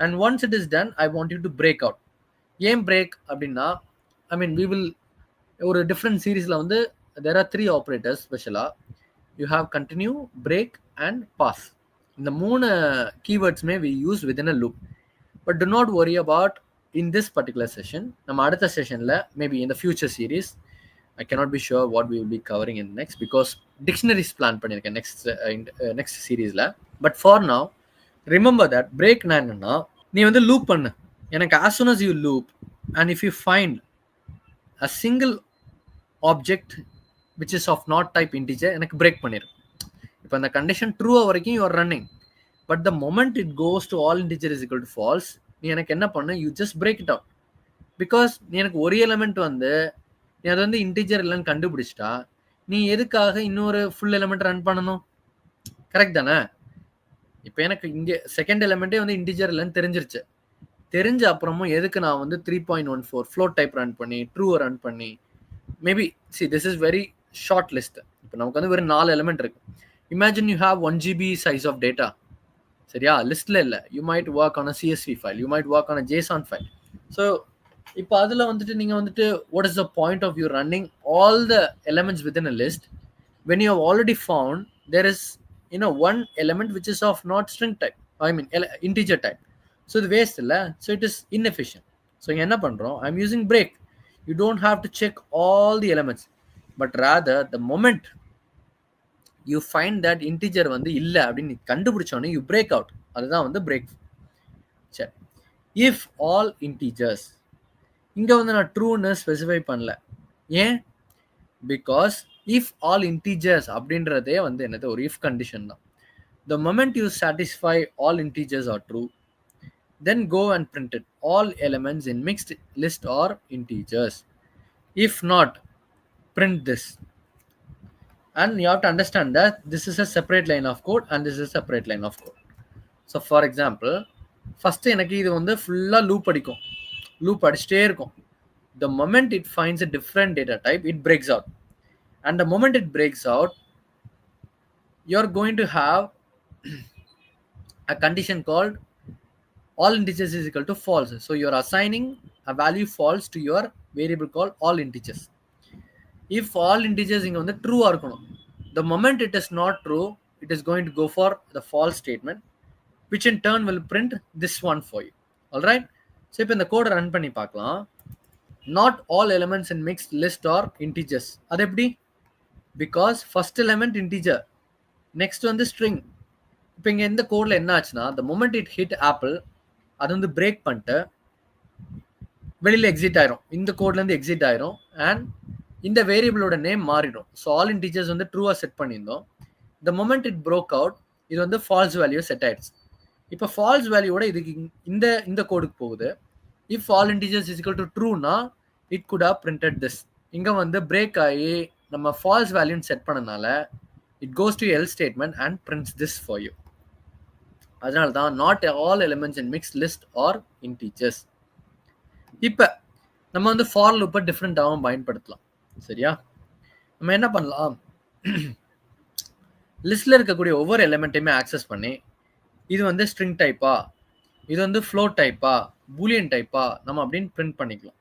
And once it is done, I want you to break out. ஏன் break அப்படின்னா, I mean we will ஒரு different seriesல வந்து there are 3 operators ஸ்பெஷலா. You have continue, break and pass. இந்த மூணு keywordsமே we use within a loop. But do not worry about in this particular session. நம்ம அடுத்த செஷன்ல maybe in the future series, I cannot be sure what we will be covering in next because dictionaries plan பண்ணிருக்கேன் next seriesல. But for now, remember that break என்னன்னா, நீ வந்து loop பண்ணு. எனக்கு as soon as you loop and if you find a single object which is of not type integer, எனக்கு break பண்ணிரு. இப்போ அந்த கண்டிஷன் ட்ரூ வரைக்கும் you are running. But the moment it goes to all integer is equal to false, நீ எனக்கு என்ன பண்ணு, you just break it out. Because நீ எனக்கு ஒரு எலிமெண்ட் வந்து நீ அதை வந்து இன்டிஜர் இல்லைன்னு கண்டுபிடிச்சிட்டா நீ எதுக்காக இன்னொரு ஃபுல் எலிமெண்ட் ரன் பண்ணணும்? கரெக்ட் தானே? இப்போ எனக்கு இங்கே செகண்ட் எலிமெண்ட்டே வந்து இன்டிஜர் இல்லைன்னு தெரிஞ்சிருச்சு. தெரிஞ்ச அப்புறமும் எதுக்கு நான் வந்து 3.14 ஃப்ளோட் டைப் ரன் பண்ணி ட்ரூ ரன் பண்ணி maybe this is very short list. இப்போ நமக்கு வந்து வெறும் 4 எலிமெண்ட் இருக்கு. Imagine you have 1 GB size of data. சரியா? லிஸ்ட்ல இல்லை. You might work on a CSV file, you might work on a JSON file. So இப்போ அதில் வந்துட்டு நீங்கள் வந்துட்டு what is the point of you running all the elements within a list when you have already found there is one element which is of not string type, I mean integer type. So இது waste இல்லை. So it is inefficient. So இங்கே என்ன பண்ணுறோம், I'm using break. You don't have to check all the elements, but rather the moment you find that integer வந்து இல்லை அப்படின்னு கண்டுபிடிச்சோன்னே you break out. அதுதான் வந்து break. சரி, if all integers, இங்க வந்து நான் ட்ரூன்னு ஸ்பெசிஃபை பண்ணல. ஏன்? பிகாஸ் இஃப் ஆல் இன்டீஜர்ஸ் அப்படின்றதே வந்து என்னது ஒரு இஃப் கண்டிஷன் தான். The moment you satisfy all integers are true, then go and print it all elements in mixed list or integers. If not, print this. And you have to understand that this is a separate line of code and this is a separate line of code. So for example, first எனக்கு இது வந்து ஃபுல்லா loop அடிக்கும், loop அடிச்சிட்டே இருக்கும். The moment it finds a different data type, it breaks out. And the moment it breaks out, you're going to have a condition called all integers is equal to false. So you're assigning a value false to your variable called all integers. If all integers இங்க வந்து true இருக்கணும். The moment it is not true, it is going to go for the false statement, which in turn will print this one for you. All right? So இப்போ இந்த code run பண்ணி பார்க்கலாம். Not all elements in mixed list are integers. அது எப்படி? Because first element integer, next வந்து string. இப்போ இங்க இந்த கோட்ல என்ன ஆச்சுன்னா, the moment it hit apple, அது வந்து பிரேக் பண்ணிட்டு வெளியில எக்ஸிட் ஆயிரும். இந்த கோட்ல இருந்து எக்ஸிட் ஆயிரும் and இந்த வேரியபிளோட நேம் மாறிடும். ஸோ ஆல் இன்டீஜர்ஸ் வந்து ட்ரூவா செட் பண்ணியிருந்தோம். the moment it broke out, இது வந்து ஃபால்ஸ் வேல்யூ செட் ஆயிடுச்சு. இப்போ ஃபால்ஸ் வேல்யூவோட இதுக்கு இந்த கோடுக்கு போகுது. if all integers is equal to trueனா it could have printed this. இங்க வந்து பிரேக் ஆகி நம்ம ஃபால்ஸ் வேல்யூன்னு செட் பண்ணனால it goes to else statement and prints this for you. அதனால தான் not all elements in mixed list are integers. இப்போ நம்ம வந்து ஃபார் லூப்பை டிஃப்ரெண்டாகவும் பயன்படுத்தலாம். சரியா? நம்ம என்ன பண்ணலாம், லிஸ்ட்ல இருக்கக்கூடிய ஒவ்வொரு எலிமெண்ட்டையுமே ஆக்சஸ் பண்ணி இது வந்து ஸ்ட்ரிங் டைப்பா, இது வந்து ஃப்ளோட் டைப்பா, பூலியன் டைப்பா நம்ம அப்படின்னு பிரிண்ட் பண்ணிக்கலாம்.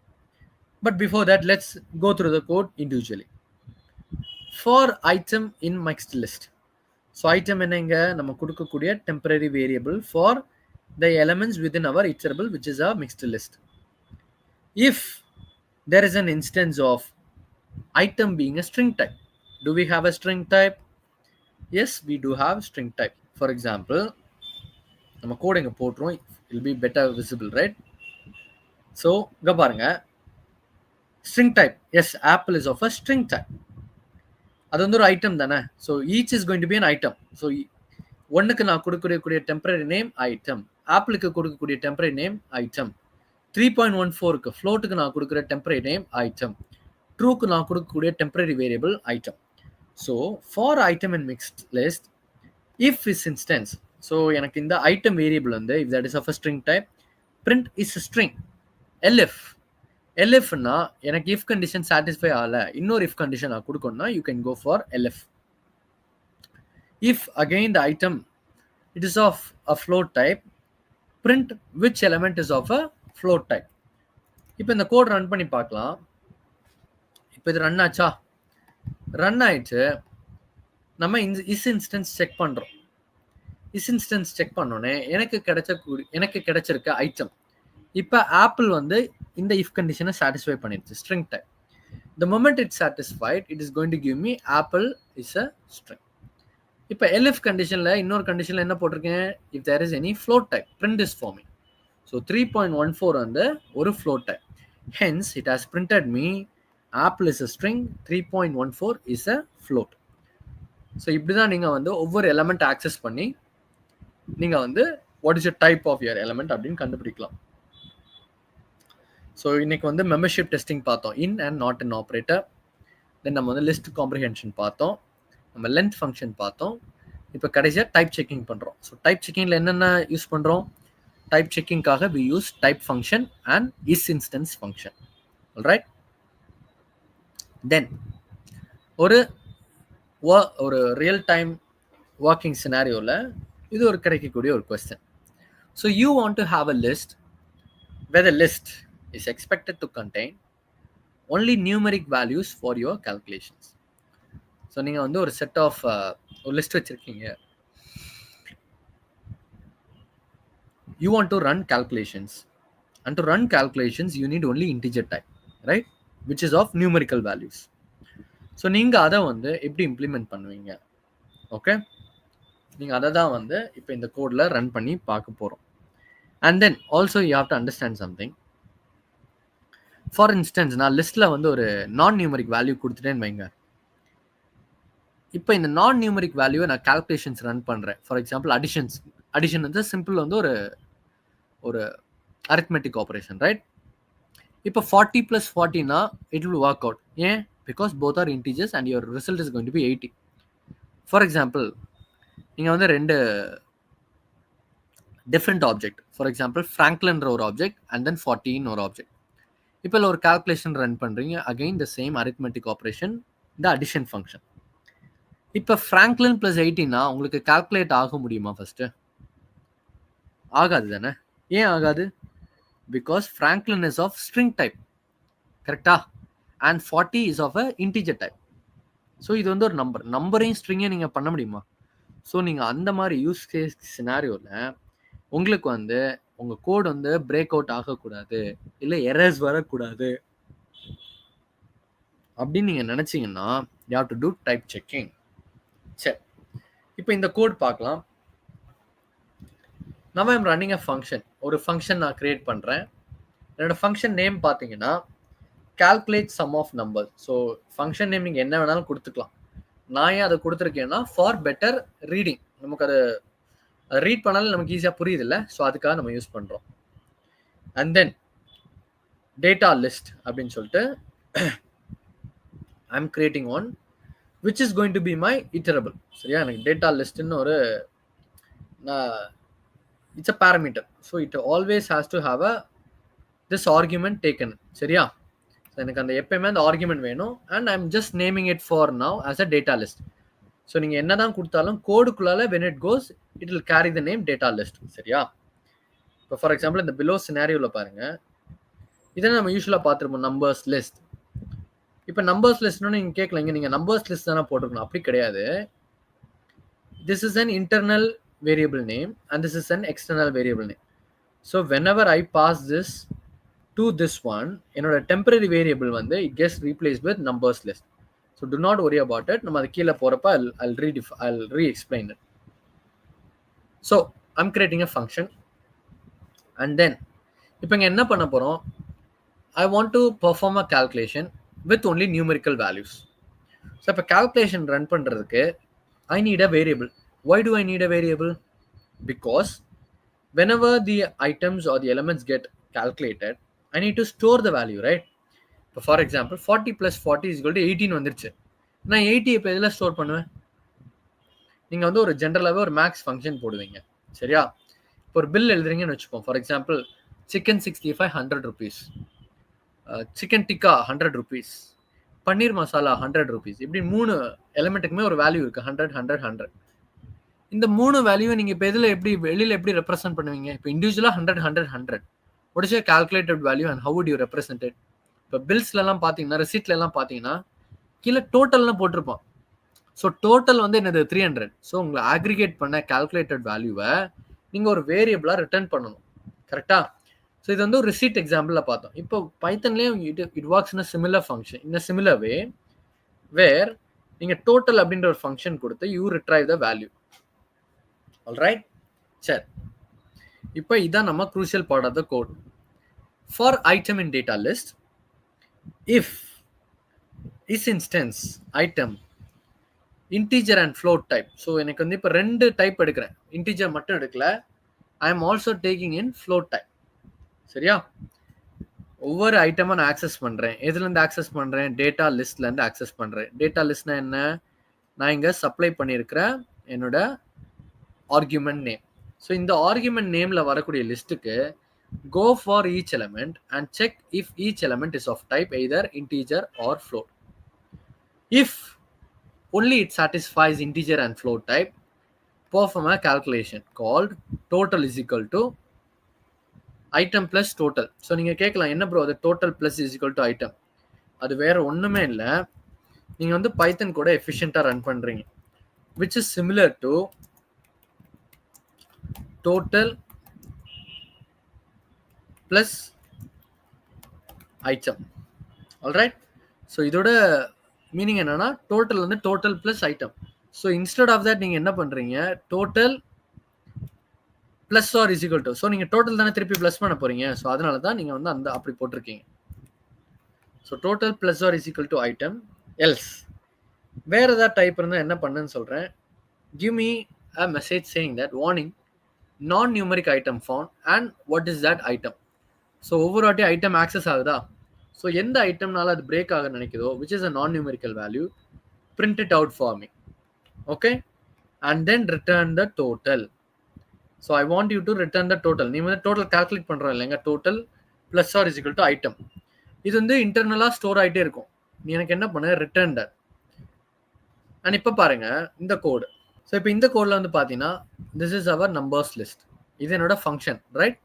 But before that let's go through the code individually. For item in mixed list. So item என்னங்க, நம்ம கொடுக்கக்கூடிய temporary variable for the elements within our iterable which is a mixed list. If there is an instance of item being a string type. Do we have a string type? Yes, we do have string type. For example, நம்ம code இங்க போட்றோம், it will be better visible, right? So இங்க பாருங்க, string type. Yes, apple is of a string type. அது வந்து ஒரு item தானே. So each is going to be an item. So ஒன்னுக்கு நான் கொடுக்கக்கூடிய டெம்பரரி நேம் ஐட்டம், ஆப்பிளுக்கு கொடுக்கக்கூடிய டெம்பரரி நேம் ஐட்டம், 3.14க்கு ஃப்ளோட்டுக்கு நான் கொடுக்குற டெம்பரரி நேம் ஐட்டம், ட்ரூக்கு நான் கொடுக்கக்கூடிய temporary variable item. So for item in mixed list, if is instance, so எனக்கு இந்த ஐட்டம் வேரியபிள் வந்து if that is of a string type, print is a string. elifனா எனக்கு if condition satisfy ஆகல, இன்னொரு if condition நான் கொடுக்கணும்னா you can go for elif. If again the item it is of a float type, print which element is of a float type. இப்போ இந்த code run பண்ணி பார்க்கலாம். இப்போ இது ரன் ஆச்சா? ரன் ஆயிடுச்சு. நம்ம இஸ் இன்ஸ்டன்ஸ் செக் பண்றோம். இஸ் இன்ஸ்டன்ஸ் செக் பண்ணோன்னே எனக்கு கிடைச்சிருக்க ஐட்டம் இப்போ ஆப்பிள் வந்து இந்த இஃப் கண்டிஷனை சாட்டிஸ்ஃபை பண்ணிடுச்சு, string type. The moment it's satisfied, it is going to give me apple is a string. இப்போ elif கண்டிஷன்ல இன்னொரு கண்டிஷன்ல என்ன போட்டிருக்கேன்? if there is any float type, print this for me. So 3.14 வந்து ஒரு float type. Hence it has printed me apple is a string, 3.14 is a float. So இப்படி தான் நீங்கள் வந்து ஒவ்வொரு எலமெண்ட் ஆக்சஸ் பண்ணி நீங்கள் வந்து what is your type of your element அப்படின்னு கண்டுபிடிக்கலாம். ஸோ இன்னைக்கு வந்து மெம்பர்ஷிப் டெஸ்டிங் பார்த்தோம், in and not in operator. Then நம்ம வந்து லிஸ்ட் காம்ப்ரிஹென்ஷன் பார்த்தோம், நம்ம லென்த் ஃபங்க்ஷன் பார்த்தோம். இப்போ கடைசியாக டைப் செக்கிங் பண்ணுறோம். ஸோ டைப் செக்கிங்கில் என்னென்ன யூஸ் பண்ணுறோம்? டைப் செக்கிங்காக we use type function and is instance function. Alright. Then ஒரு ரியல் டைம் ஒர்க்கிங் சினாரியோவில் இது ஒரு கிடைக்கக்கூடிய ஒரு question. So you want to have a list where the list is expected to contain only numeric values for your calculations. So நீங்கள் வந்து ஒரு set of ஒரு லிஸ்ட் வச்சுருக்கீங்க. You want to run calculations, and to run calculations you need only integer type, right, which is of numerical values. So நீங்கள் அதை வந்து எப்படி implement பண்ணுவீங்க? ஓகே, நீங்கள் அதை தான் வந்து இப்போ இந்த கோடில் ரன் பண்ணி பார்க்க போகிறோம். And then also you have to understand something. For instance நான் லிஸ்ட்டில் வந்து ஒரு நான் நியூமரிக் வேல்யூ கொடுத்துட்டேன்னு வைங்க. இப்போ இந்த நான் நியூமரிக் வேல்யூவை நான் கால்குலேஷன்ஸ் ரன் பண்ணுறேன். ஃபார் எக்ஸாம்பிள் அடிஷன் வந்து சிம்பிள் வந்து ஒரு அரித்மெட்டிக் ஆப்ரேஷன், ரைட்? இப்போ 40 + 40னா இட் வில் ஒர்க் அவுட். ஏன்? Because both are integers and your result is going to be 80. For example நீங்கள் வந்து ரெண்டு டிஃப்ரெண்ட் ஆப்ஜெக்ட், ஃபார் எக்ஸாம்பிள் ஃப்ராங்க்லின்ற ஒரு ஆப்ஜெக்ட் அண்ட் தென் 40ன்னு ஒரு ஆப்ஜெக்ட். இப்போ ஒரு கால்குலேஷன் ரன் பண்ணுறீங்க, again the same arithmetic operation, the addition function. இப்போ ஃப்ராங்க்லின் + 80னா உங்களுக்கு கால்குலேட் ஆக முடியுமா? ஃபர்ஸ்ட்டு ஆகாது தானே. ஏன் ஆகாது? Because Franklin is of string type, கரெக்டா? And 40 is of a integer type. So இது வந்து ஒரு நம்பரையும் ஸ்ட்ரிங்கை நீங்கள் பண்ண முடியுமா? ஸோ நீங்கள் அந்த மாதிரி யூஸ் கேஸ் சினாரியோவில் உங்களுக்கு வந்து உங்கள் கோட் வந்து பிரேக் அவுட் ஆகக்கூடாது, இல்லை எரர்ஸ் வரக்கூடாது அப்படின்னு நீங்கள் நினச்சிங்கன்னா you have to do type checking. சரி, இப்போ இந்த கோட் பார்க்கலாம். நம்ம ஐம் ரன்னிங் அ ஃபங்க்ஷன். ஒரு ஃபங்க்ஷன் நான் கிரியேட் பண்ணுறேன். என்னோட ஃபங்க்ஷன் நேம் பார்த்தீங்கன்னா calculate sum of numbers. So function name நீங்கள் என்ன வேணாலும் கொடுத்துக்கலாம். நான் ஏன் அதை கொடுத்துருக்கேன்னா ஃபார் பெட்டர் ரீடிங், நமக்கு அதை ரீட் பண்ணாலும் நமக்கு ஈஸியாக புரியுது இல்லை, ஸோ அதுக்காக நம்ம யூஸ் பண்ணுறோம். அண்ட் தென் டேட்டா லிஸ்ட் அப்படின்னு சொல்லிட்டு I am creating one which is going to be my iterable. சரியா? எனக்கு டேட்டா லிஸ்ட்னு ஒரு it's a parameter. So it always has to have a this argument taken. சரியா? எனக்கு அந்த எப்பயுமே அந்த ஆர்குமெண்ட் வேணும். And I am just naming it for now as a data list. So நீங்கள் என்ன தான் கொடுத்தாலும் கோடுக்குள்ளால when it goes it will carry the name data list. சரியா? இப்போ ஃபார் எக்ஸாம்பிள் இந்த பிலோ சினாரியோவில் பாருங்க, இதை நம்ம யூஸ்வலாக பார்த்துருப்போம் நம்பர்ஸ் லிஸ்ட். இப்போ நம்பர்ஸ் லிஸ்ட்னு நீங்கள் கேட்கலங்க, நீங்கள் நம்பர்ஸ் லிஸ்ட் தானே போட்டிருக்கணும். அப்படி கிடையாது. This is an internal variable name and this is an external variable name. So whenever I pass this to this one, என்னோட டெம்பரரி வேரியபிள் வந்து it gets replace with numbers list. So do not worry about it. நம்ம அது கீழே போகிறப்ப I'll re-explain it. So I'm creating a function and then இப்போ இங்கே என்ன பண்ண போகிறோம்? ஐ want to perform a calculation with only numerical values. So இப்போ calculation run பண்றதுக்கு I need a variable. Why do I need a variable? Because whenever the items or the elements get calculated, I need to store the value, right? இப்போ for example 40 + 40 is equal to 18 வந்துருச்சு. நான் 80 இப்போ எதில் store பண்ணுவேன்? நீங்கள் வந்து ஒரு ஜென்ரலாகவே ஒரு மேக்ஸ் ஃபங்க்ஷன் போடுவீங்க. சரியா? இப்போ ஒரு பில் எழுதுறீங்கன்னு வச்சுப்போம். For example chicken 65 100 rupees, chicken tikka 100 rupees, paneer masala 100 rupees. இப்படி 3 எலிமெண்ட்டுக்குமே ஒரு வேல்யூ இருக்கு. 100 100 100. இந்த 3 வேல்யூவை நீங்க இப்போ எதில் எப்படி வெளியில் எப்படி ரெப்ரசென்ட் பண்ணுவீங்க? இப்போ இண்டிவிஜுவலாக 100 100 100. What is your calculated value and how would you represent it? இப்போ பில்ஸ்லாம் பார்த்தீங்கன்னா, ரிசிப்ட்லாம் பார்த்தீங்கன்னா கீழே டோட்டல்னு போட்டிருப்போம். ஸோ டோட்டல் வந்து என்னது 300. ஸோ உங்களை ஆக்ரிகேட் பண்ண கால்குலேட்டட் வேல்யூவை நீங்கள் ஒரு வேரியபிளாக ரிட்டர்ன் பண்ணணும். கரெக்டா? ஸோ இது வந்து ஒரு ரிசீட் எக்ஸாம்பிளில் பார்த்தோம். இப்போ பைத்தன்லேயும் it works in similar function, in similar way, where நீங்கள் டோட்டல் அப்படின்ற ஒரு ஃபங்க்ஷன் கொடுத்து you retrieve the value. Alright, சரி. இப்போ இதான் நம்ம crucial part of the code. For item in data list, if is instance item integer and float type. So எனக்கு வந்து இப்போ 2 டைப் எடுக்கிறேன், இன்டிஜர் மட்டும் எடுக்கல, I am also taking in float type. சரியா? ஒவ்வொரு ஐட்டமாக நான் ஆக்சஸ் பண்ணுறேன். எதுலேருந்து ஆக்சஸ் பண்ணுறேன்? டேட்டா லிஸ்ட்லேருந்து ஆக்சஸ் பண்ணுறேன். டேட்டா லிஸ்ட்னா என்ன? நான் இங்கே சப்ளை பண்ணியிருக்கிற என்னோட ஆர்குமெண்ட் நேம். ஸோ இந்த ஆர்குமெண்ட் நேமில் வரக்கூடிய லிஸ்ட்டுக்கு go for each element and check if each element is of type either integer or float. If only it satisfies integer and float type, perform a calculation called total is equal to item plus total. So நீங்கள் கேட்கலாம், என்ன bro அது total plus is equal to item? அது வேற ஒன்றுமே இல்லை, நீங்கள் வந்து பைத்தன் கூட எஃபிஷியண்ட்டாக ரன் பண்ணுறீங்க, which is similar to total plus item. Alright, so இதோட மீனிங் என்னன்னா டோட்டல் வந்து total plus item. So instead of that நீங்கள் என்ன பண்ணுறீங்க, total plus R is equal to, so நீங்கள் டோட்டல் தானே திருப்பி ப்ளஸ் பண்ண போகிறீங்க, ஸோ அதனால தான் நீங்கள் வந்து அந்த அப்படி போட்டிருக்கீங்க. So total plus R is equal to item. Else வேறு ஏதாவது டைப் இருந்தால் என்ன பண்ணுன்னு சொல்கிறேன். Give me a message saying that warning non numeric item found and what is that item. So ஒவ்வொரு வாட்டியும் ஐட்டம் ஆக்சஸ் ஆகுதா, ஸோ எந்த ஐட்டம்னால அது பிரேக் ஆக நினைக்குதோ which is a non numerical value, print it out for me. Okay, and then return the total. So I want you to return the total. நீ வந்து total calculate பண்ணுறோம் இல்லைங்க, total plus or is equal to item. இது வந்து இன்டர்னலாக store ஆகிட்டே இருக்கும். நீ எனக்கு என்ன பண்ண, ரிட்டர்ன் தட். அண்ட் இப்போ பாருங்க இந்த கோடு. ஸோ இப்போ இந்த கோடில் வந்து பார்த்தீங்கன்னா this is our numbers list. இது என்னோட ஃபங்க்ஷன், ரைட்?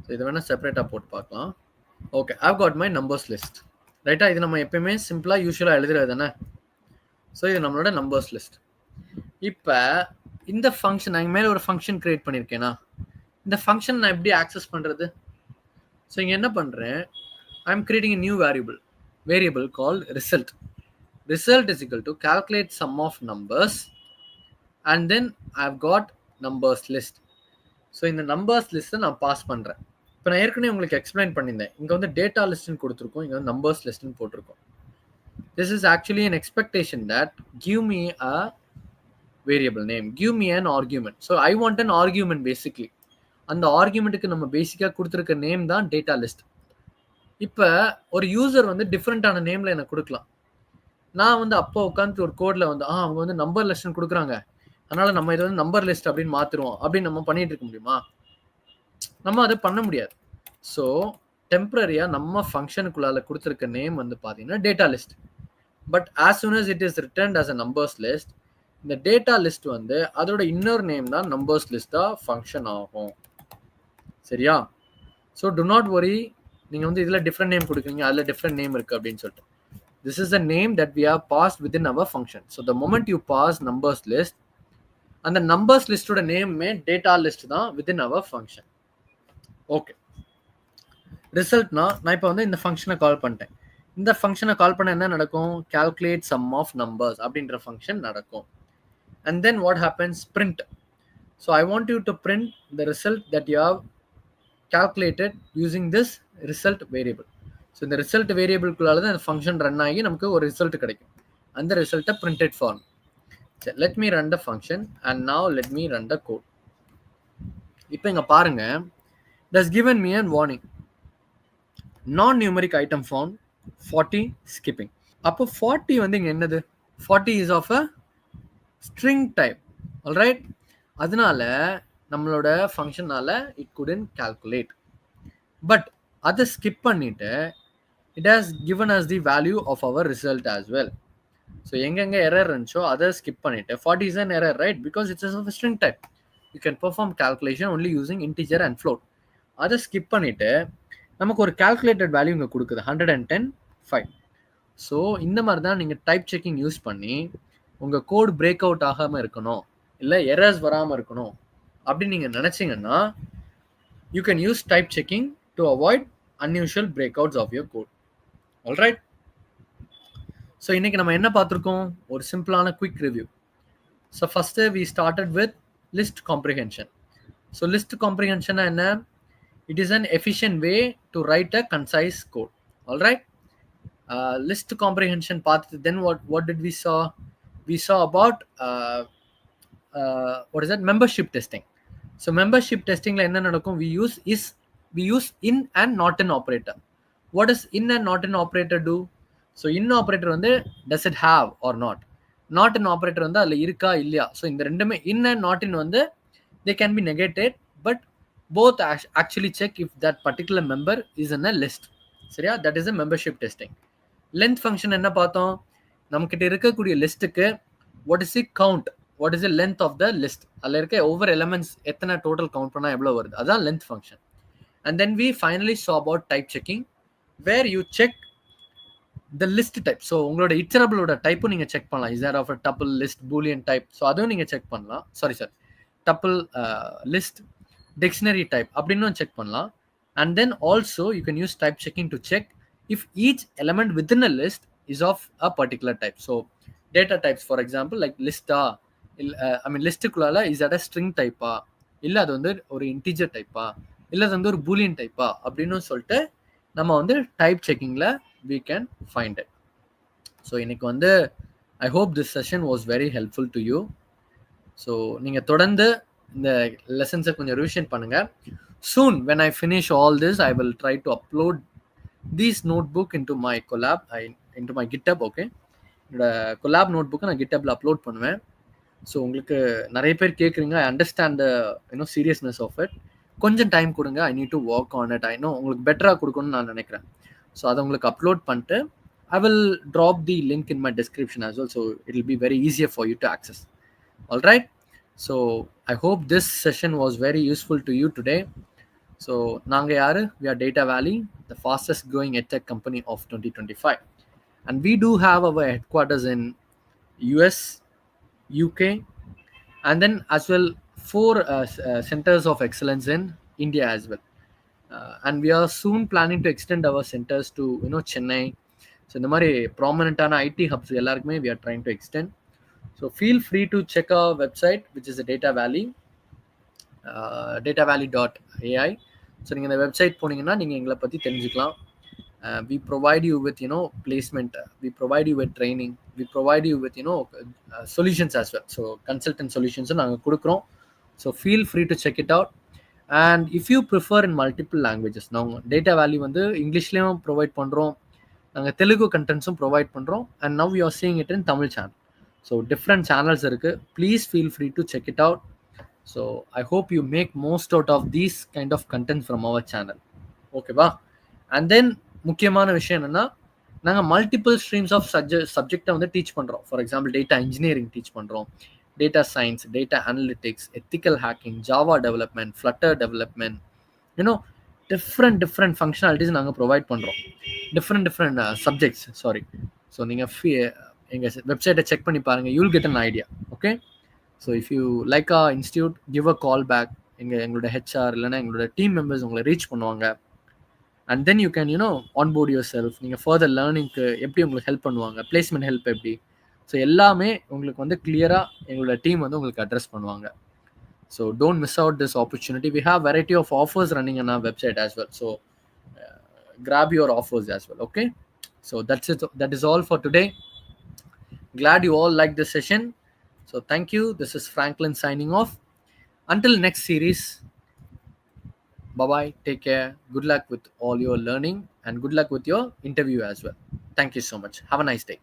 ஸோ இதை வேணால் செப்பரேட்டாக போட்டு பார்க்கலாம். Okay, I've got my numbers list, ரைட்டா? இது நம்ம எப்பயுமே சிம்பிளாக யூஸ்வலாக எழுதுறது தானே. ஸோ இது நம்மளோட நம்பர்ஸ் லிஸ்ட். இப்போ இந்த ஃபங்க்ஷன் நான் மேலே ஒரு ஃபங்க்ஷன் கிரியேட் பண்ணியிருக்கேன்னா, இந்த ஃபங்க்ஷன் நான் எப்படி ஆக்சஸ் பண்ணுறது? ஸோ இங்கே என்ன பண்ணுறேன், I am creating a new variable called result. Result is equal to calculate sum of numbers and then I've got numbers list. So இந்த நம்பர்ஸ் லிஸ்ட்டை நான் பாஸ் பண்ணுறேன். இப்போ நான் ஏற்கனவே உங்களுக்கு எக்ஸ்பிளைன் பண்ணியிருந்தேன், இங்கே வந்து டேட்டா லிஸ்ட்னு கொடுத்துருக்கோம், இங்கே வந்து நம்பர்ஸ் லிஸ்ட்னு போட்டிருக்கோம். This is actually an expectation that give me a variable name, give me an argument. So I want an argument basically. அந்த ஆர்குமெண்ட்டுக்கு நம்ம பேசிக்காக கொடுத்துருக்க நேம் தான் டேட்டா லிஸ்ட். இப்போ ஒரு யூசர் வந்து டிஃப்ரெண்ட்டான நேமில் எனக்கு கொடுக்கலாம். நான் வந்து அப்போ உட்காந்து ஒரு கோடில் வந்து அவங்க வந்து நம்பர் லிஸ்ட்னு கொடுக்குறாங்க, அதனால நம்ம இதை வந்து நம்பர் லிஸ்ட் அப்படின்னு மாற்றுருவோம் அப்படின்னு நம்ம பண்ணிட்டு இருக்க முடியுமா? நம்ம அதை பண்ண முடியாது. ஸோ டெம்பரரியாக நம்ம ஃபங்க்ஷனுக்குள்ளால கொடுத்துருக்க நேம் வந்து பார்த்தீங்கன்னா data list. But as soon as it is returned as a numbers list, இந்த டேட்டா லிஸ்ட் வந்து அதோட இன்னொரு நேம் தான் நம்பர்ஸ் லிஸ்ட்டாக ஃபங்க்ஷன் ஆகும். சரியா? ஸோ டு நாட் வரி, நீங்கள் வந்து இதில் டிஃப்ரெண்ட் நேம் கொடுக்குறீங்க, அதில் டிஃப்ரெண்ட் நேம் இருக்குது அப்படின்னு சொல்லிட்டு. This is a name that we have passed within our function. So the moment you pass numbers list, and the numbers list oda name me data list da within our function. Okay, result na ipo வந்து இந்த ஃபங்க்ஷனை கால் பண்ணிட்டேன். இந்த ஃபங்க்ஷனை கால் பண்ண என்ன நடக்கும், calculate sum of numbers அப்படின்ற ஃபங்க்ஷன் நடக்கும். And then what happens, print. So I want you to print the result that you have calculated using this result variable. So இந்த ரிசல்ட் வேரியபிள்குள்ளால தான் இந்த ஃபங்க்ஷன் ரன் ஆகி நமக்கு ஒரு ரிசல்ட் கிடைக்கும். அந்த ரிசல்ட்டை பிரிண்டட் ஃபார்ம். சரி, let me run the function and now let me run the code. இப்போ இங்கே பாருங்க, thus given me and warning non numeric item found 40 skipping. அப்போ 40 வந்து இங்கே என்னது, 40 is of a string type. Alright, அதனால நம்மளோட ஃபங்க்ஷனால இட் couldn't calculate. பட் அதை ஸ்கிப் பண்ணிட்டு it has given us the value of our result as well. So எங்கெங்கே எரர் இருந்துச்சோ அதை ஸ்கிப் பண்ணிட்டு 40 is an error, right? Because it's a string type. You can perform calculation only using integer and float. அதை skip பண்ணிட்டு நமக்கு ஒரு calculated value இங்கே கொடுக்குது 110.5. ஸோ இந்த மாதிரி தான் நீங்கள் டைப் செக்கிங் யூஸ் பண்ணி உங்கள் கோட் பிரேக் அவுட் ஆகாமல் இருக்கணும், இல்லை எரர்ஸ் வராமல் இருக்கணும் அப்படின்னு நீங்கள் நினச்சிங்கன்னா you can use type checking to avoid unusual breakouts of your code. Alright? So இன்னைக்கு நம்ம என்ன பார்த்துருக்கோம்? ஒரு சிம்பிளான quick review. So first we started with list comprehension. So list காம்ப்ரிஹென்ஷனா என்ன? It is an efficient way to write a concise code. Alright, list comprehension பார்த்துட்டு then what did we saw about what is that, membership testing. So membership டெஸ்டிங்கில் என்ன நடக்கும்? we use in and not in operator. What does in and not in operator do? So in operator வந்து does it have or not in operator வந்து அதில் இருக்கா இல்லையா. So இந்த ரெண்டுமே in and not in வந்து they can be negated, but both actually check if that particular member is in a list. சரியா? that is a membership testing. length function என்ன பார்த்தோம்? நம்மக்கிட்ட இருக்கக்கூடிய லிஸ்ட்டுக்கு what is the count, what is the length of the list, அதில் இருக்க ஒவ்வொரு elements எத்தனை total count பண்ணால் எவ்வளோ வருது, அதான் length function. And then we finally saw about type checking, where you check the list type. So உங்களோட இட்டரபிளோட டைப்பும் நீங்கள் செக் பண்ணலாம். Is there of a tuple, list, boolean type. So அதுவும் நீங்கள் செக் பண்ணலாம். Sorry tuple, list, dictionary type அப்படின்னு check பண்ணலாம். And then also you can use type checking to check if each element within a list is of a particular type. So data types for example like லிஸ்டா, லிஸ்ட்டுக்குள்ளால is at a string டைப்பா, இல்லை அது வந்து ஒரு integer டைப்பா, இல்லை அது வந்து ஒரு பூலியன் டைப்பா அப்படின்னு சொல்லிட்டு நம்ம வந்து டைப் செக்கிங்கில் we can find it. So இன்னைக்கு வந்து I hope this session was very helpful to you. So நீங்கள் தொடர்ந்து இந்த லெசன்ஸை கொஞ்சம் ரிவிஷன் பண்ணுங்கள். Soon when I finish all this, I will try to upload this notebook into my collab, into my GitHub. Okay, என்னோட collab நோட்புக்கை நான் GitHubல அப்லோட் பண்ணுவேன். ஸோ உங்களுக்கு நிறைய பேர் கேட்குறீங்க, I understand the seriousness of it. கொஞ்சம் டைம் கொடுங்க, I need to work on it. I know உங்களுக்கு பெட்டராக கொடுக்கணும்னு நான் நினைக்கிறேன். ஸோ அதை உங்களுக்கு அப்லோட் பண்ணிட்டு I will drop the link in my description as well, so it will be very easier for you to access. Alright, so I hope this session was very useful to you today. So நாங்கள் யார்? We are Data Valley, the fastest growing edtech company of 2025. And we do have our headquarters in US, UK, and then as well 4 centers of excellence in India as well. And we are soon planning to extend our centers to Chennai. So இந்த மாதிரி ப்ராமினென்ட்டான ID hubs எல்லாருக்குமே we are trying to extend. So feel free to check our website, which is the Data Valley, datavalley.ai. So நீங்கள் இந்த website போனீங்கன்னா நீங்கள் எங்களை பற்றி தெரிஞ்சுக்கலாம். We provide you with placement, we provide you with training, we provide you with solutions as well. So consultant solutions நாங்கள் கொடுக்குறோம். So feel free to check it out. And if you prefer in multiple languages, நாங்கள் data value வந்து இங்கிலீஷ்லேயும் provide பண்ணுறோம், நாங்கள் தெலுங்கு கண்டென்ட்ஸும் provide பண்ணுறோம். And now you are seeing it in Tamil channel. So different channels இருக்குது. Please feel free to check it out. So I hope you make most out of these kind of content from our channel. ஓகேவா? And then முக்கியமான விஷயம் என்னென்னா, நாங்கள் multiple streams of சப்ஜெக்டை வந்து teach பண்ணுறோம். For example data engineering teach பண்ணுறோம், data science, data analytics, ethical hacking, Java development, Flutter development, different functionalities நாங்கள் ப்ரொவைட் பண்ணுறோம். different subjects, sorry. ஸோ நீங்கள் எங்கள் வெப்சைட்டை செக் பண்ணி பாருங்கள், you'll get an idea. Okay, so if you like our institute, give a call back. எங்களோட HR இல்லைன்னா எங்களோட டீம் மெம்பர்ஸ் உங்களை ரீச் பண்ணுவாங்க. And then you can onboard yourself. நீங்கள் ஃபர்தர் லேர்னிங்க்கு எப்படி உங்களுக்கு ஹெல்ப் பண்ணுவாங்க, பிளேஸ்மெண்ட் ஹெல்ப் எப்படி, ஸோ எல்லாமே உங்களுக்கு வந்து கிளியராக எங்களோட டீம் வந்து உங்களுக்கு அட்ரஸ் பண்ணுவாங்க. So don't miss out this opportunity. We have variety of offers running on our website as well. So grab your offers as well. Okay, so that's it. That is all for today. Glad you all liked this session. So thank you. This is Franklin signing off. Until next series, bye bye, take care, good luck with all your learning and good luck with your interview as well. Thank you so much. Have a nice day.